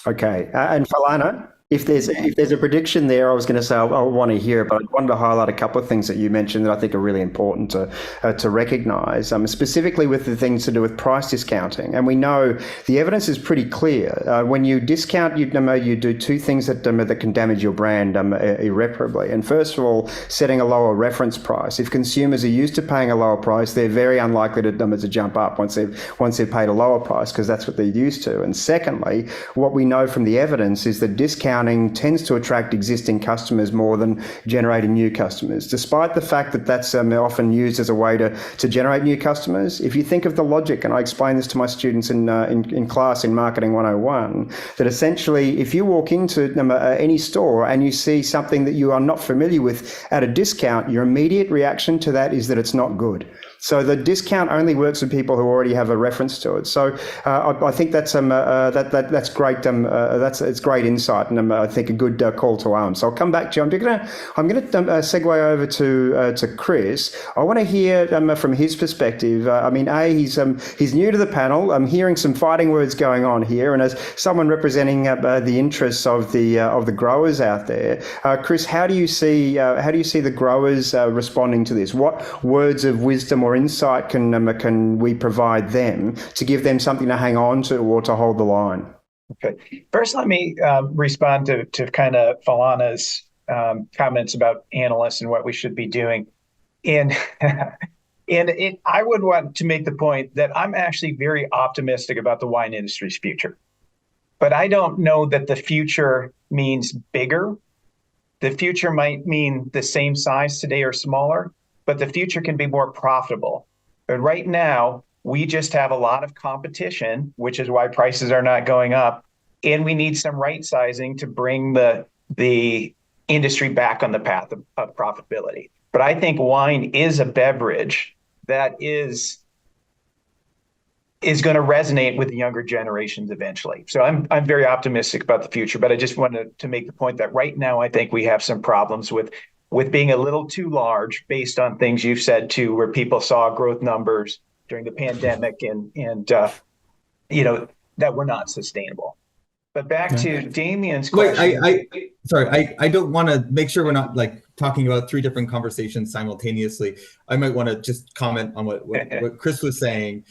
Okay. And Philana, if there's a prediction there, I was going to say I want to hear it, but I wanted to highlight a couple of things that you mentioned that I think are really important to recognise, specifically with the things to do with price discounting. And we know the evidence is pretty clear. When you discount, you do two things that can damage your brand irreparably. And first of all, setting a lower reference price. If consumers are used to paying a lower price, they're very unlikely to jump up once they've paid a lower price, because that's what they're used to. And secondly, what we know from the evidence is that discounting tends to attract existing customers more than generating new customers, despite the fact that that's often used as a way to generate new customers. If you think of the logic, and I explain this to my students in class in Marketing 101, that essentially if you walk into any store and you see something that you are not familiar with at a discount, your immediate reaction to that is that it's not good. So the discount only works with people who already have a reference to it. So I think that's great. It's great insight, and I think a good call to arms. So I'll come back to you. I'm going to segue over to Chris. I want to hear from his perspective. He's new to the panel. I'm hearing some fighting words going on here, and as someone representing the interests of the growers out there, Chris, how do you see the growers responding to this? What words of wisdom or insight can we provide them to give them something to hang on to or to hold the line? Okay. First, let me respond to kind of Philana's comments about analysts and what we should be doing. And I would want to make the point that I'm actually very optimistic about the wine industry's future. But I don't know that the future means bigger. The future might mean the same size today or smaller, but the future can be more profitable. But right now, we just have a lot of competition, which is why prices are not going up. And we need some right sizing to bring the industry back on the path of profitability. But I think wine is a beverage that is going to resonate with the younger generations eventually. So I'm very optimistic about the future, but I just wanted to make the point that right now I think we have some problems with being a little too large based on things you've said too, where people saw growth numbers during the pandemic and that were not sustainable. But back to Damien's question. Sorry, I don't want to make sure we're not like talking about three different conversations simultaneously. I might want to just comment on what Chris was saying,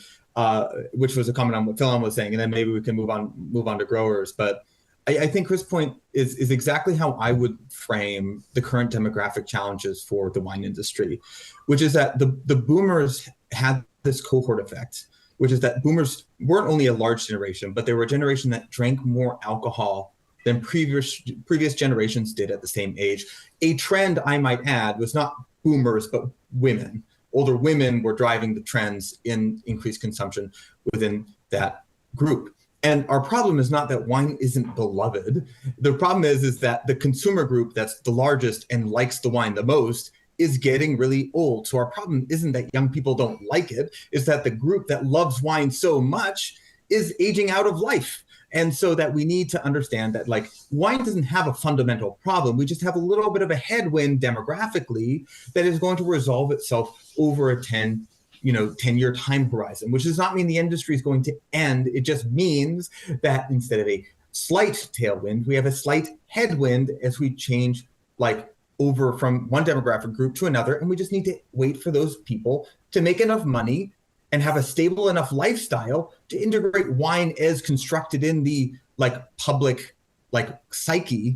which was a comment on what Philana was saying, and then maybe we can move on to growers. But I think Chris' point is exactly how I would frame the current demographic challenges for the wine industry, which is that the boomers had this cohort effect, which is that boomers weren't only a large generation, but they were a generation that drank more alcohol than previous generations did at the same age. A trend, I might add, was not boomers, but women. Older women were driving the trends in increased consumption within that group. And our problem is not that wine isn't beloved. The problem is that the consumer group that's the largest and likes the wine the most is getting really old. So our problem isn't that young people don't like it, it's that the group that loves wine so much is aging out of life. And so that we need to understand that like wine doesn't have a fundamental problem. We just have a little bit of a headwind demographically that is going to resolve itself over a 10-year time horizon, which does not mean the industry is going to end. It just means that instead of a slight tailwind, we have a slight headwind as we change like over from one demographic group to another. And we just need to wait for those people to make enough money and have a stable enough lifestyle to integrate wine as constructed in the like public like psyche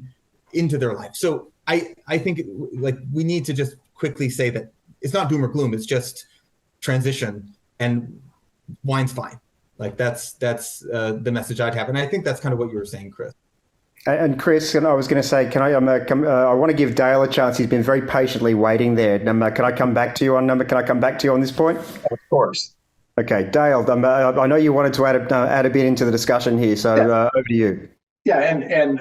into their life. So I think like we need to just quickly say that it's not doom or gloom, it's just transition, and wine's fine. Like that's the message I'd have. And I think that's kind of what you were saying, Chris. And Chris, and I was going to say, I want to give Dale a chance. He's been very patiently waiting there. Can I come back to you on this point? Of course. Okay, Dale, I know you wanted to add a bit into the discussion here, so over to you. Yeah, I'm in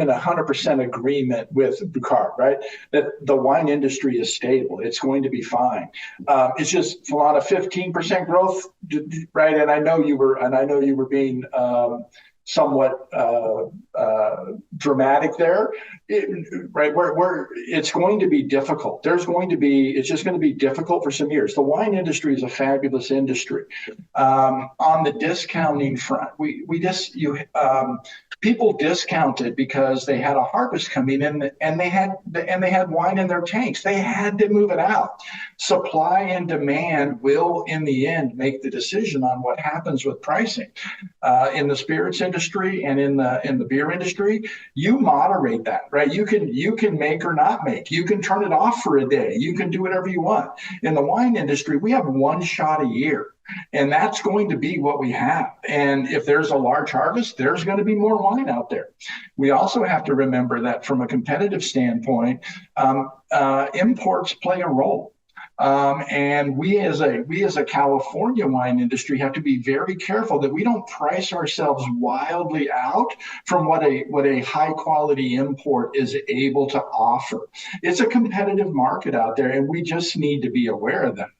100% agreement with Bourcard, right? That the wine industry is stable. It's going to be fine. It's just, Philana, 15% growth, right? And I know you were being somewhat dramatic there, right? Where it's going to be difficult. It's just going to be difficult for some years. The wine industry is a fabulous industry. On the discounting front, people discounted because they had a harvest coming in and they had wine in their tanks. They had to move it out. Supply and demand will, in the end, make the decision on what happens with pricing. In the spirits industry and in the beer industry, you moderate that, right? You can make or not make. You can turn it off for a day. You can do whatever you want. In the wine industry, we have one shot a year. And that's going to be what we have. And if there's a large harvest, there's going to be more wine out there. We also have to remember that from a competitive standpoint, imports play a role. And we as a California wine industry have to be very careful that we don't price ourselves wildly out from what a high quality import is able to offer. It's a competitive market out there, and we just need to be aware of that.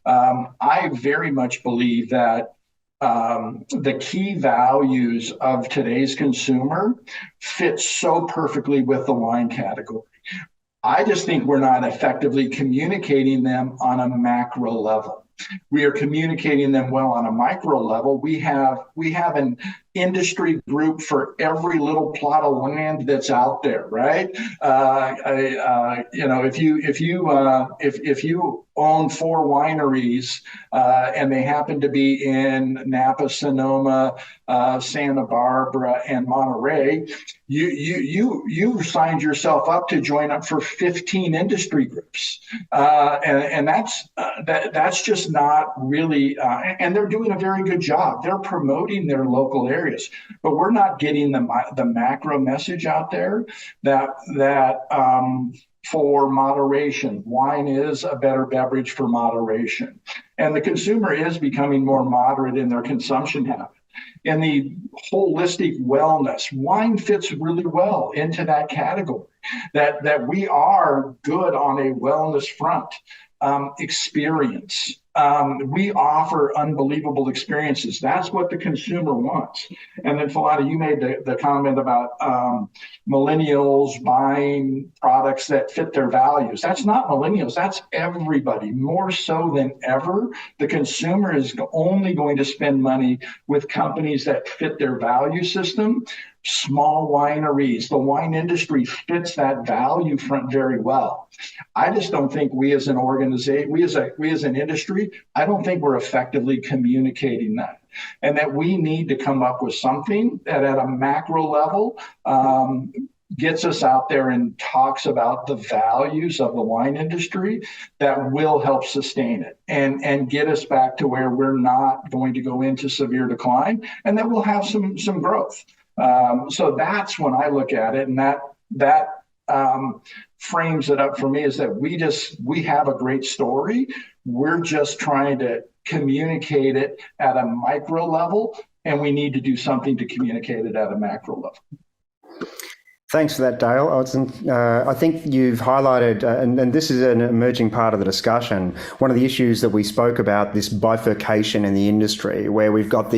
I very much believe that the key values of today's consumer fit so perfectly with the wine category. I just think we're not effectively communicating them on a macro level. We are communicating them well on a micro level. We have an industry group for every little plot of land that's out there, right? If you own 4 wineries and they happen to be in Napa, Sonoma, Santa Barbara, and Monterey, you signed yourself up to join up for 15 industry groups, and that's just not really. And they're doing a very good job. They're promoting their local areas, but we're not getting the macro message out there that for moderation, wine is a better beverage for moderation, and the consumer is becoming more moderate in their consumption habits. In the holistic wellness, wine fits really well into that category, that we are good on a wellness front. Experience. We offer unbelievable experiences. That's what the consumer wants. And then, Philana, you made the comment about millennials buying products that fit their values. That's not millennials. That's everybody. More so than ever, the consumer is only going to spend money with companies that fit their value system. Small wineries, the wine industry fits that value front very well. I just don't think we as an organization, we as an industry, I don't think we're effectively communicating that. And that we need to come up with something that at a macro level gets us out there and talks about the values of the wine industry that will help sustain it and get us back to where we're not going to go into severe decline, and that we'll have some growth. So that's when I look at it, and that frames it up for me, is that we have a great story. We're just trying to communicate it at a micro level, and we need to do something to communicate it at a macro level. Thanks for that, Dale. I think you've highlighted, and this is an emerging part of the discussion, one of the issues that we spoke about, this bifurcation in the industry, where we've got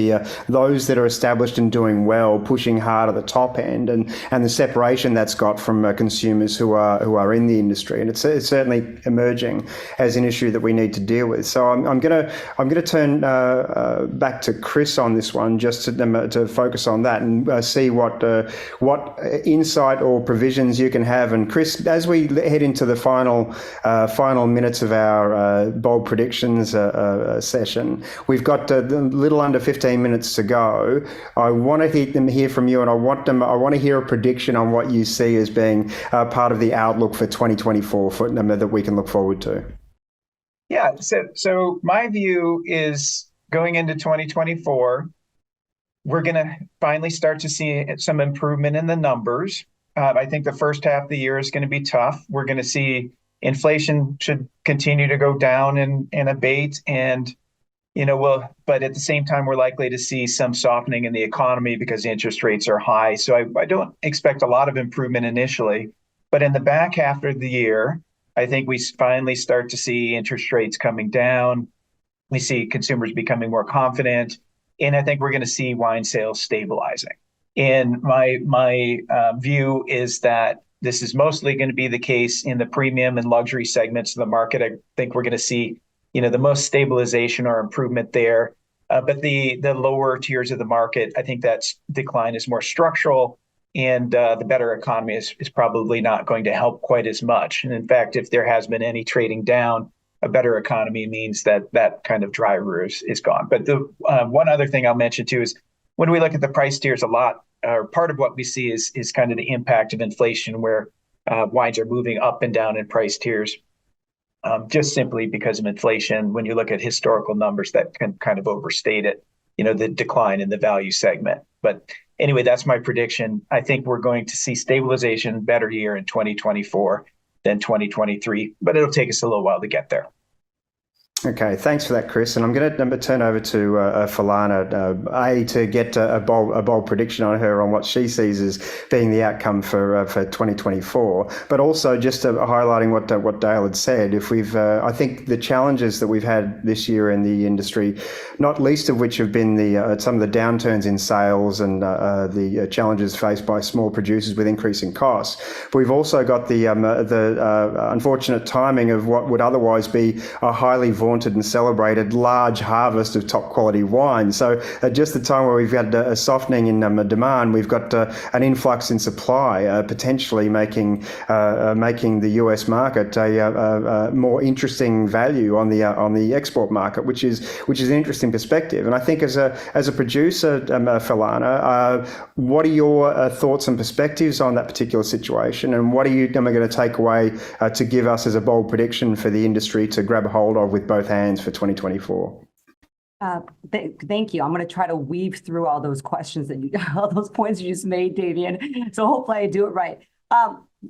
those that are established and doing well, pushing hard at the top end, and the separation that's got from consumers who are in the industry, and it's certainly emerging as an issue that we need to deal with. So I'm gonna turn back to Chris on this one, just to focus on that and see what insight or provisions you can have. And Chris, as we head into the final minutes of our bold predictions session, we've got a little under 15 minutes to go. I want to hear from you, and I want to hear a prediction on what you see as being part of the outlook for 2024 that we can look forward to. Yeah, so my view is going into 2024, we're going to finally start to see some improvement in the numbers. I think the first half of the year is going to be tough. We're going to see inflation should continue to go down and abate, and but at the same time, we're likely to see some softening in the economy because interest rates are high. So I don't expect a lot of improvement initially, but in the back half of the year, I think we finally start to see interest rates coming down. We see consumers becoming more confident, and I think we're going to see wine sales stabilizing. And my view is that this is mostly going to be the case in the premium and luxury segments of the market. I think we're going to see, the most stabilization or improvement there. But the lower tiers of the market, I think that decline is more structural, and the better economy is probably not going to help quite as much. And in fact, if there has been any trading down, a better economy means that kind of driver is gone. But the one other thing I'll mention too is, when we look at the price tiers part of what we see is kind of the impact of inflation, where wines are moving up and down in price tiers just simply because of inflation. When you look at historical numbers, that can kind of overstate it, the decline in the value segment. But anyway, that's my prediction. I think we're going to see stabilization, better year in 2024 than 2023, but it'll take us a little while to get there. Okay, thanks for that, Chris. And I'm going to turn over to Philana, to get a bold prediction on her on what she sees as being the outcome for 2024, but also just highlighting what Dale had said. If I think the challenges that we've had this year in the industry, not least of which have been some of the downturns in sales and the challenges faced by small producers with increasing costs. We've also got the unfortunate timing of what would otherwise be a highly vaunted and celebrated large harvest of top quality wine. So at just the time where we've had a softening in demand, we've got an influx in supply, potentially making the US market a more interesting value on the export market, which is an interesting perspective. And I think as a producer, Philana, what are your thoughts and perspectives on that particular situation, and what are you going to take away to give us as a bold prediction for the industry to grab hold of with both hands for 2024? Thank you. I'm going to try to weave through all those questions all those points you just made, Damien. So hopefully I do it right.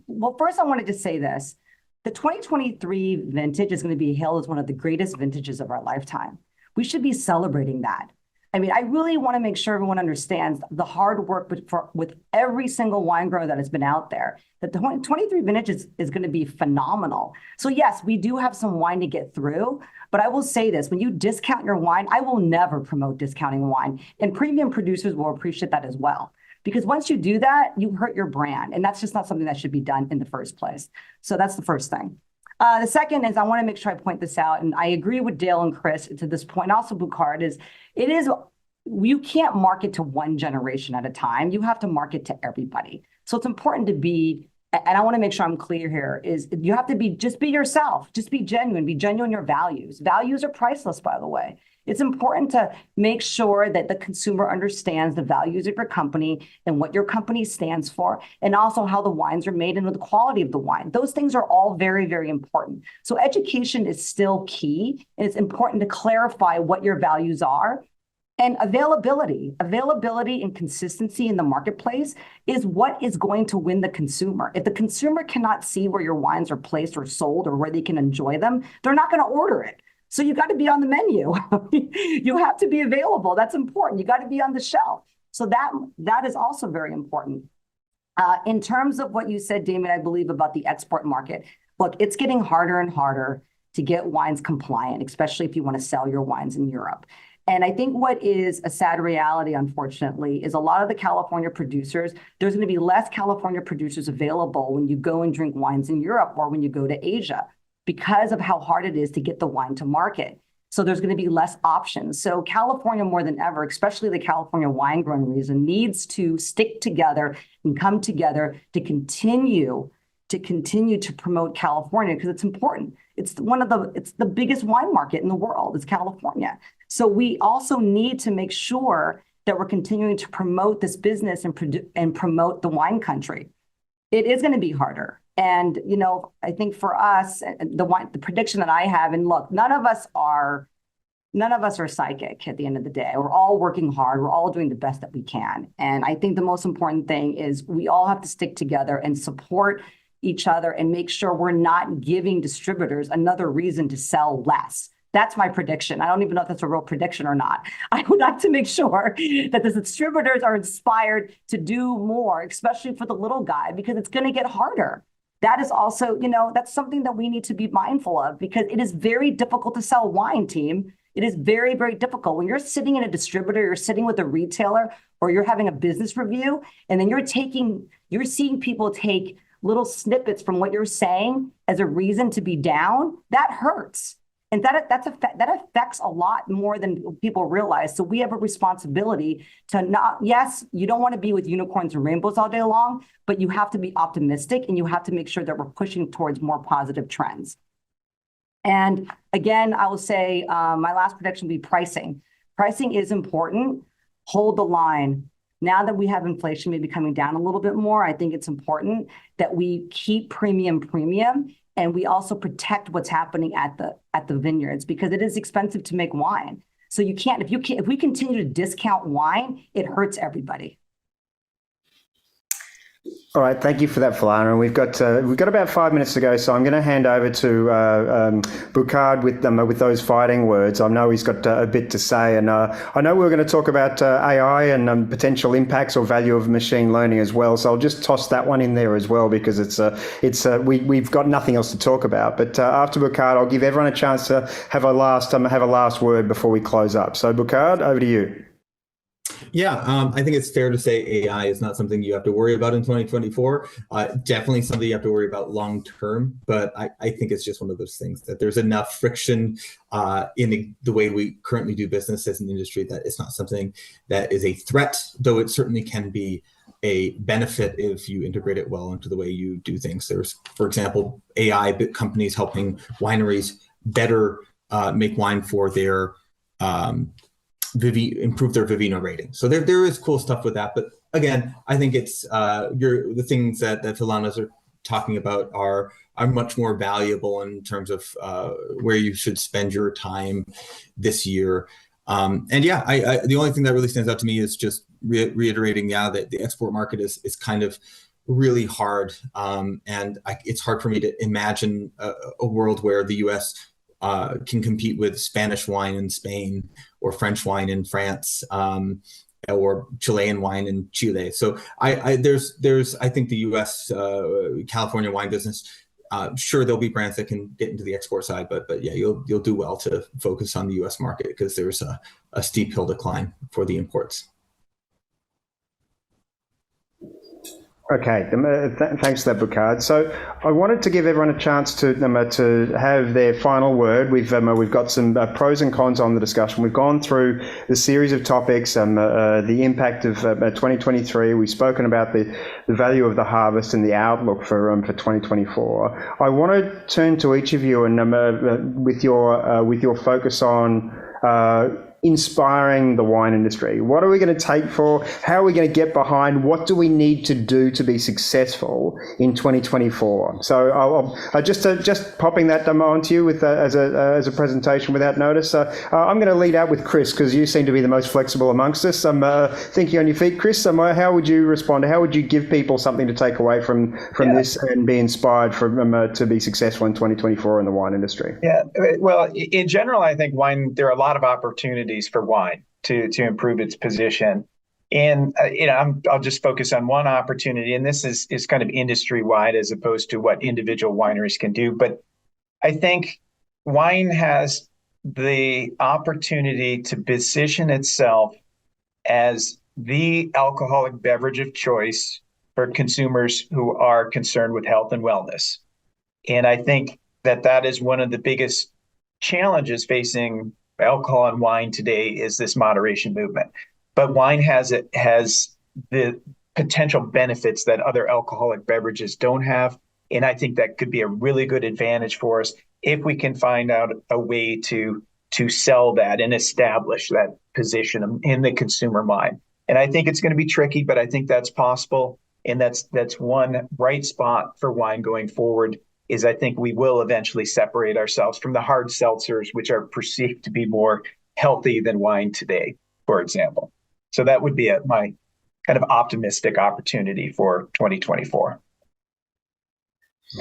Well, first I wanted to say this. The 2023 vintage is going to be hailed as one of the greatest vintages of our lifetime. We should be celebrating that. I mean, I really want to make sure everyone understands the hard work with every single wine grower that has been out there. That the 23 vintage is going to be phenomenal. So yes, we do have some wine to get through, but I will say this, when you discount your wine, I will never promote discounting wine, and premium producers will appreciate that as well. Because once you do that, you hurt your brand, and that's just not something that should be done in the first place. So that's the first thing. The second is I want to make sure I point this out, and I agree with Dale and Chris to this point, also Bourcard, you can't market to one generation at a time. You have to market to everybody. So it's important to be, and I want to make sure I'm clear here, is you have to just be yourself, just be genuine in your values. Values are priceless, by the way. It's important to make sure that the consumer understands the values of your company and what your company stands for, and also how the wines are made and the quality of the wine. Those things are all very, very important. So education is still key, and it's important to clarify what your values are. And availability and consistency in the marketplace is what is going to win the consumer. If the consumer cannot see where your wines are placed or sold or where they can enjoy them, they're not going to order it. So you got to be on the menu. You have to be available. That's important. You got to be on the shelf. So that is also very important. In terms of what you said, Damien, I believe about the export market, look, it's getting harder and harder to get wines compliant, especially if you want to sell your wines in Europe. And I think what is a sad reality, unfortunately, is a lot of the California producers, there's going to be less California producers available when you go and drink wines in Europe or when you go to Asia, because of how hard it is to get the wine to market. So there's going to be less options. So California, more than ever, especially the California wine growing region, needs to stick together and come together to continue to promote California, because it's important. It's the biggest wine market in the world is California. So we also need to make sure that we're continuing to promote this business and promote the wine country. It is going to be harder. And, I think for us, the prediction that I have, and look, none of us are psychic at the end of the day. We're all working hard. We're all doing the best that we can. And I think the most important thing is we all have to stick together and support each other and make sure we're not giving distributors another reason to sell less. That's my prediction. I don't even know if that's a real prediction or not. I would like to make sure that the distributors are inspired to do more, especially for the little guy, because it's going to get harder. That is also, that's something that we need to be mindful of, because it is very difficult to sell wine, team. It is very, very difficult. When you're sitting in a distributor, you're sitting with a retailer, or you're having a business review, and then you're seeing people take little snippets from what you're saying as a reason to be down, that hurts. And that affects a lot more than people realize. So we have a responsibility to yes, you don't want to be with unicorns and rainbows all day long, but you have to be optimistic, and you have to make sure that we're pushing towards more positive trends. And again, I will say my last prediction will be pricing. Pricing is important. Hold the line. Now that we have inflation maybe coming down a little bit more, I think it's important that we keep premium, and we also protect what's happening at the vineyards, because it is expensive to make wine. So if we continue to discount wine, it hurts everybody. All right, thank you for that, Philana. And we've got about 5 minutes to go, so I'm going to hand over to Bourcard with those fighting words. I know he's got a bit to say, and I know we were going to talk about AI and potential impacts or value of machine learning as well. So I'll just toss that one in there as well, because we've got nothing else to talk about. But after Bourcard, I'll give everyone a chance to have a last word before we close up. So Bourcard, over to you. I think it's fair to say AI is not something you have to worry about in 2024. Definitely something you have to worry about long term, but I think it's just one of those things that there's enough friction in the way we currently do business as an industry that it's not something that is a threat, though it certainly can be a benefit if you integrate it well into the way you do things. There's, for example, AI companies helping wineries better make wine for their improve their Vivino rating. So there is cool stuff with that. But again, I think it's the things that Philana's are talking about are much more valuable in terms of where you should spend your time this year. The only thing that really stands out to me is just reiterating, that the export market is kind of really hard. It's hard for me to imagine a world where the US can compete with Spanish wine in Spain or French wine in France, or Chilean wine in Chile. So I think the US California wine business, sure there'll be brands that can get into the export side, but you'll do well to focus on the US market because there's a steep hill to climb for the imports. Okay, thanks for that, Bourcard. So I wanted to give everyone a chance to have their final word. We've got some pros and cons on the discussion. We've gone through the series of topics, the impact of 2023. We've spoken about the value of the harvest and the outlook for 2024. I want to turn to each of you and with your focus on inspiring the wine industry. What are we going to take for? How are we going to get behind? What do we need to do to be successful in 2024? So I'll just popping that demo onto you with as a presentation without notice. I'm going to lead out with Chris because you seem to be the most flexible amongst us. I'm thinking on your feet, Chris. How would you respond? How would you give people something to take away from this and be inspired to be successful in 2024 in the wine industry? Yeah, well, in general, I think there are a lot of opportunities for wine to improve its position. And I'll just focus on one opportunity, and this is kind of industry wide as opposed to what individual wineries can do. But I think wine has the opportunity to position itself as the alcoholic beverage of choice for consumers who are concerned with health and wellness. And I think that is one of the biggest challenges facing alcohol and wine today is this moderation movement. But wine has the potential benefits that other alcoholic beverages don't have. And I think that could be a really good advantage for us if we can find out a way to sell that and establish that position in the consumer mind. And I think it's going to be tricky, but I think that's possible. And that's one bright spot for wine going forward. Is I think we will eventually separate ourselves from the hard seltzers, which are perceived to be more healthy than wine today, for example. So that would be my kind of optimistic opportunity for 2024.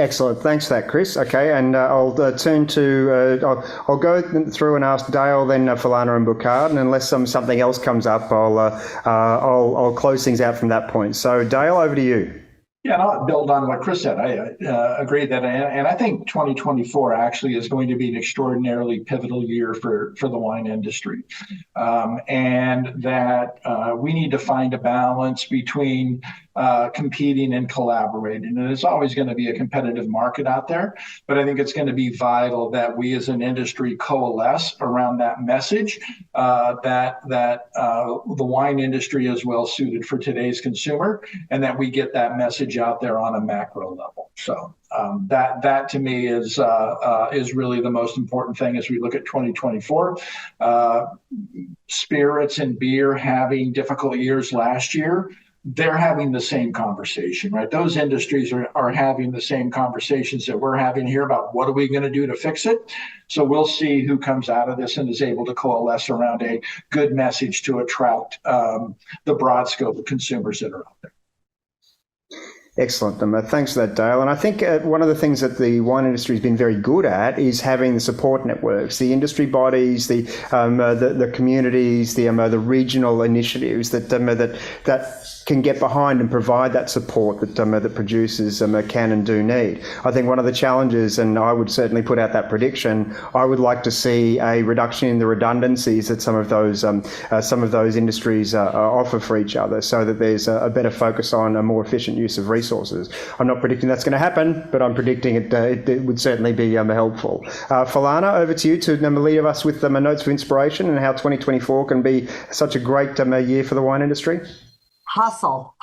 Excellent. Thanks for that, Chris. Okay, and I'll turn to, I'll go through and ask Dale, then Philana and Bourcard, and unless something else comes up, I'll close things out from that point. So Dale, over to you. Yeah, and I'll build on what Chris said. I agree that, and I think 2024 actually is going to be an extraordinarily pivotal year for the wine industry, and that we need to find a balance between competing and collaborating. And it's always going to be a competitive market out there, but I think it's going to be vital that we as an industry coalesce around that message that the wine industry is well suited for today's consumer, and that we get that message out there on a macro level. So that to me is really the most important thing as we look at 2024. Spirits and beer having difficult years last year, they're having the same conversation, right? Those industries are having the same conversations that we're having here about what are we going to do to fix it. So we'll see who comes out of this and is able to coalesce around a good message to attract the broad scope of consumers that are out there. Excellent. Thanks for that, Dale. And I think one of the things that the wine industry has been very good at is having the support networks, the industry bodies, the communities, the regional initiatives that can get behind and provide that support that that producers can and do need. I think one of the challenges, and I would certainly put out that prediction, I would like to see a reduction in the redundancies that some of those industries offer for each other, so that there's a better focus on a more efficient use of resources. I'm not predicting that's going to happen, but I'm predicting it would certainly be helpful. Philana, over to you to lead us with notes of inspiration and how 2024 can be such a great year for the wine industry. Hustle.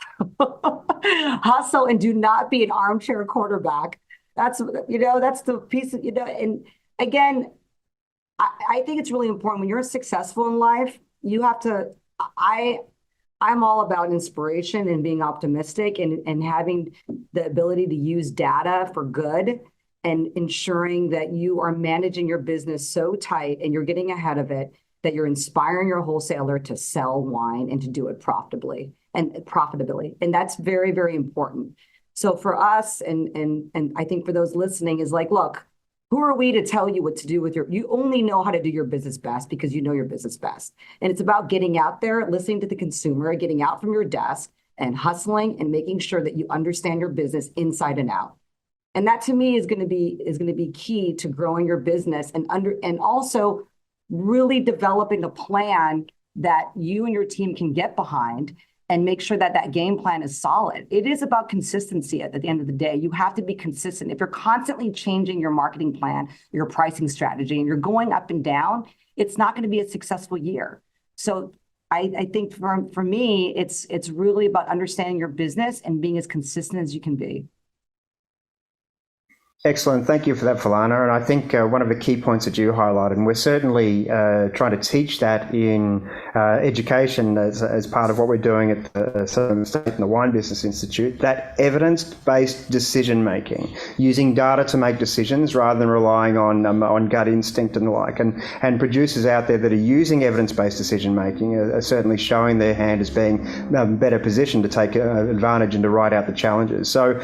Hustle, and do not be an armchair quarterback. That's the piece of, and again, I think it's really important when you're successful in life, you have to, I'm all about inspiration and being optimistic and having the ability to use data for good and ensuring that you are managing your business so tight and you're getting ahead of it, that you're inspiring your wholesaler to sell wine and to do it profitably. And that's very, very important. So for us, and I think for those listening, is like, look, who are we to tell you what to do with you only know how to do your business best because you know your business best. And it's about getting out there, listening to the consumer, getting out from your desk and hustling and making sure that you understand your business inside and out. And that to me is going to be key to growing your business and also really developing a plan that you and your team can get behind and make sure that that game plan is solid. It is about consistency at the end of the day. You have to be consistent. If you're constantly changing your marketing plan, your pricing strategy, and you're going up and down, it's not going to be a successful year. So I think for me, it's really about understanding your business and being as consistent as you can be. Excellent. Thank you for that, Philana. And I think one of the key points that you highlighted, and we're certainly trying to teach that in education as part of what we're doing at the Southern State and the Wine Business Institute, that evidence-based decision-making, using data to make decisions rather than relying on gut instinct and the like. And producers out there that are using evidence-based decision-making are certainly showing their hand as being better positioned to take advantage and to ride out the challenges. So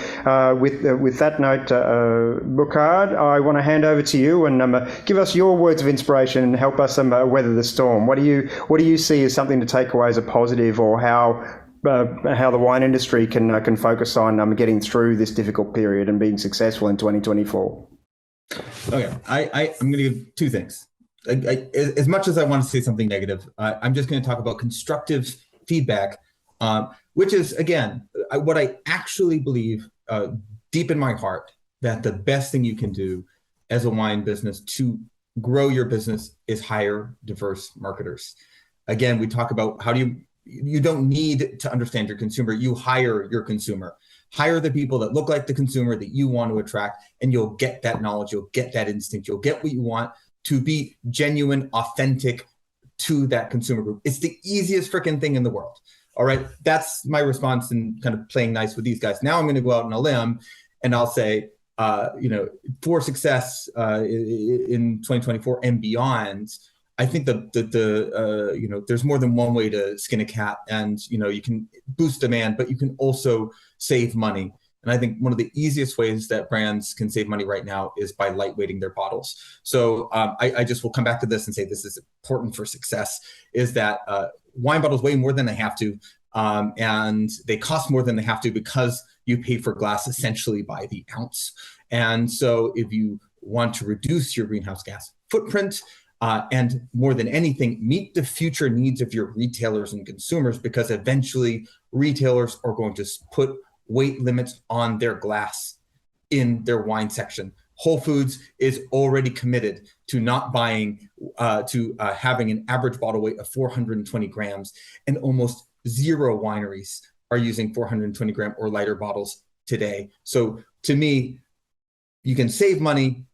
with that note, Bourcard, I want to hand over to you and give us your words of inspiration and help us weather the storm. What do you see as something to take away as a positive, or how the wine industry can focus on getting through this difficult period and being successful in 2024? Okay, I'm going to give two things. As much as I want to say something negative, I'm just going to talk about constructive feedback, which is, again, what I actually believe deep in my heart, that the best thing you can do as a wine business to grow your business is hire diverse marketers. Again, we talk about how you don't need to understand your consumer, you hire your consumer. Hire the people that look like the consumer that you want to attract, and you'll get that knowledge, you'll get that instinct, you'll get what you want to be genuine, authentic to that consumer group. It's the easiest freaking thing in the world. All right, that's my response and kind of playing nice with these guys. Now I'm going to go out on a limb and I'll say, for success in 2024 and beyond, I think there's more than one way to skin a cat, and you can boost demand, but you can also save money. And I think one of the easiest ways that brands can save money right now is by lightweighting their bottles. So I just will come back to this and say this is important for success, is that wine bottles weigh more than they have to, and they cost more than they have to because you pay for glass essentially by the ounce. And so if you want to reduce your greenhouse gas footprint, and more than anything, meet the future needs of your retailers and consumers, because eventually retailers are going to put weight limits on their glass in their wine section. Whole Foods is already committed to not buying, having an average bottle weight of 420 grams, and almost zero wineries are using 420 gram or lighter bottles today. So to me, you can save money.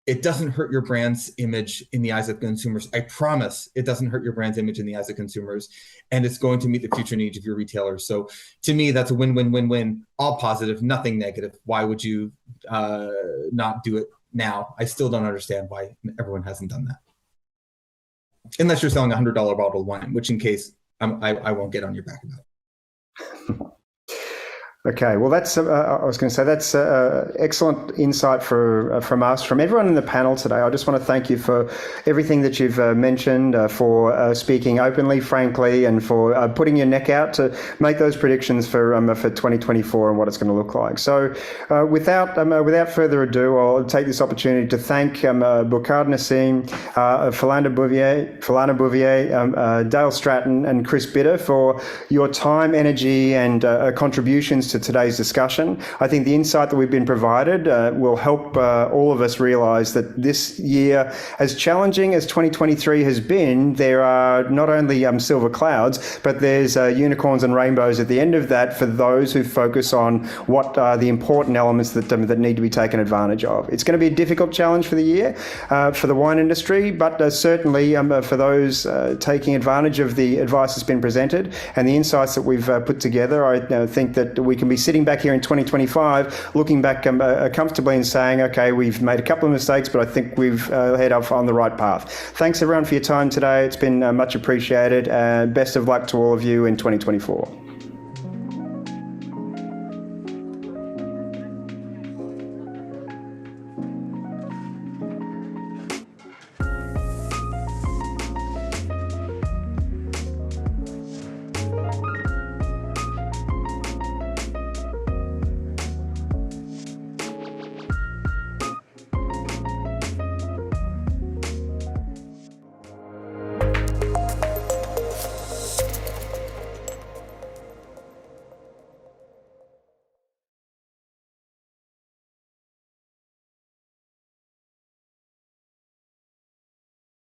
It doesn't hurt your brand's image in the eyes of consumers. I promise it doesn't hurt your brand's image in the eyes of consumers, and it's going to meet the future needs of your retailers. So to me, that's a win-win-win-win, all positive, nothing negative. Why would you not do it now? I still don't understand why everyone hasn't done that. Unless you're selling a $100 bottle of wine, which in case I won't get on your back about it. Okay, well, that's I was going to say that's excellent insight from us, from everyone in the panel today. I just want to thank you for everything that you've mentioned, for speaking openly, frankly, and for putting your neck out to make those predictions for 2024 and what it's going to look like. So, without further ado, I'll take this opportunity to thank Bourcard, Nesin, Philana Bouvier, Dale Stratton, and Chris Bitter for your time, energy, and contributions to today's discussion. I think the insight that we've been provided will help all of us realise that this year, as challenging as 2023 has been, there are not only silver clouds, but there's unicorns and rainbows at the end of that for those who focus on what are the important elements that need to be taken advantage of. It's going to be a difficult challenge for the year for the wine industry, but certainly for those taking advantage of the advice that's been presented and the insights that we've put together, I think that we can be sitting back here in 2025, looking back comfortably and saying, okay, we've made a couple of mistakes, but I think we've head up on the right path. Thanks everyone for your time today. It's been much appreciated. Best of luck to all of you in 2024.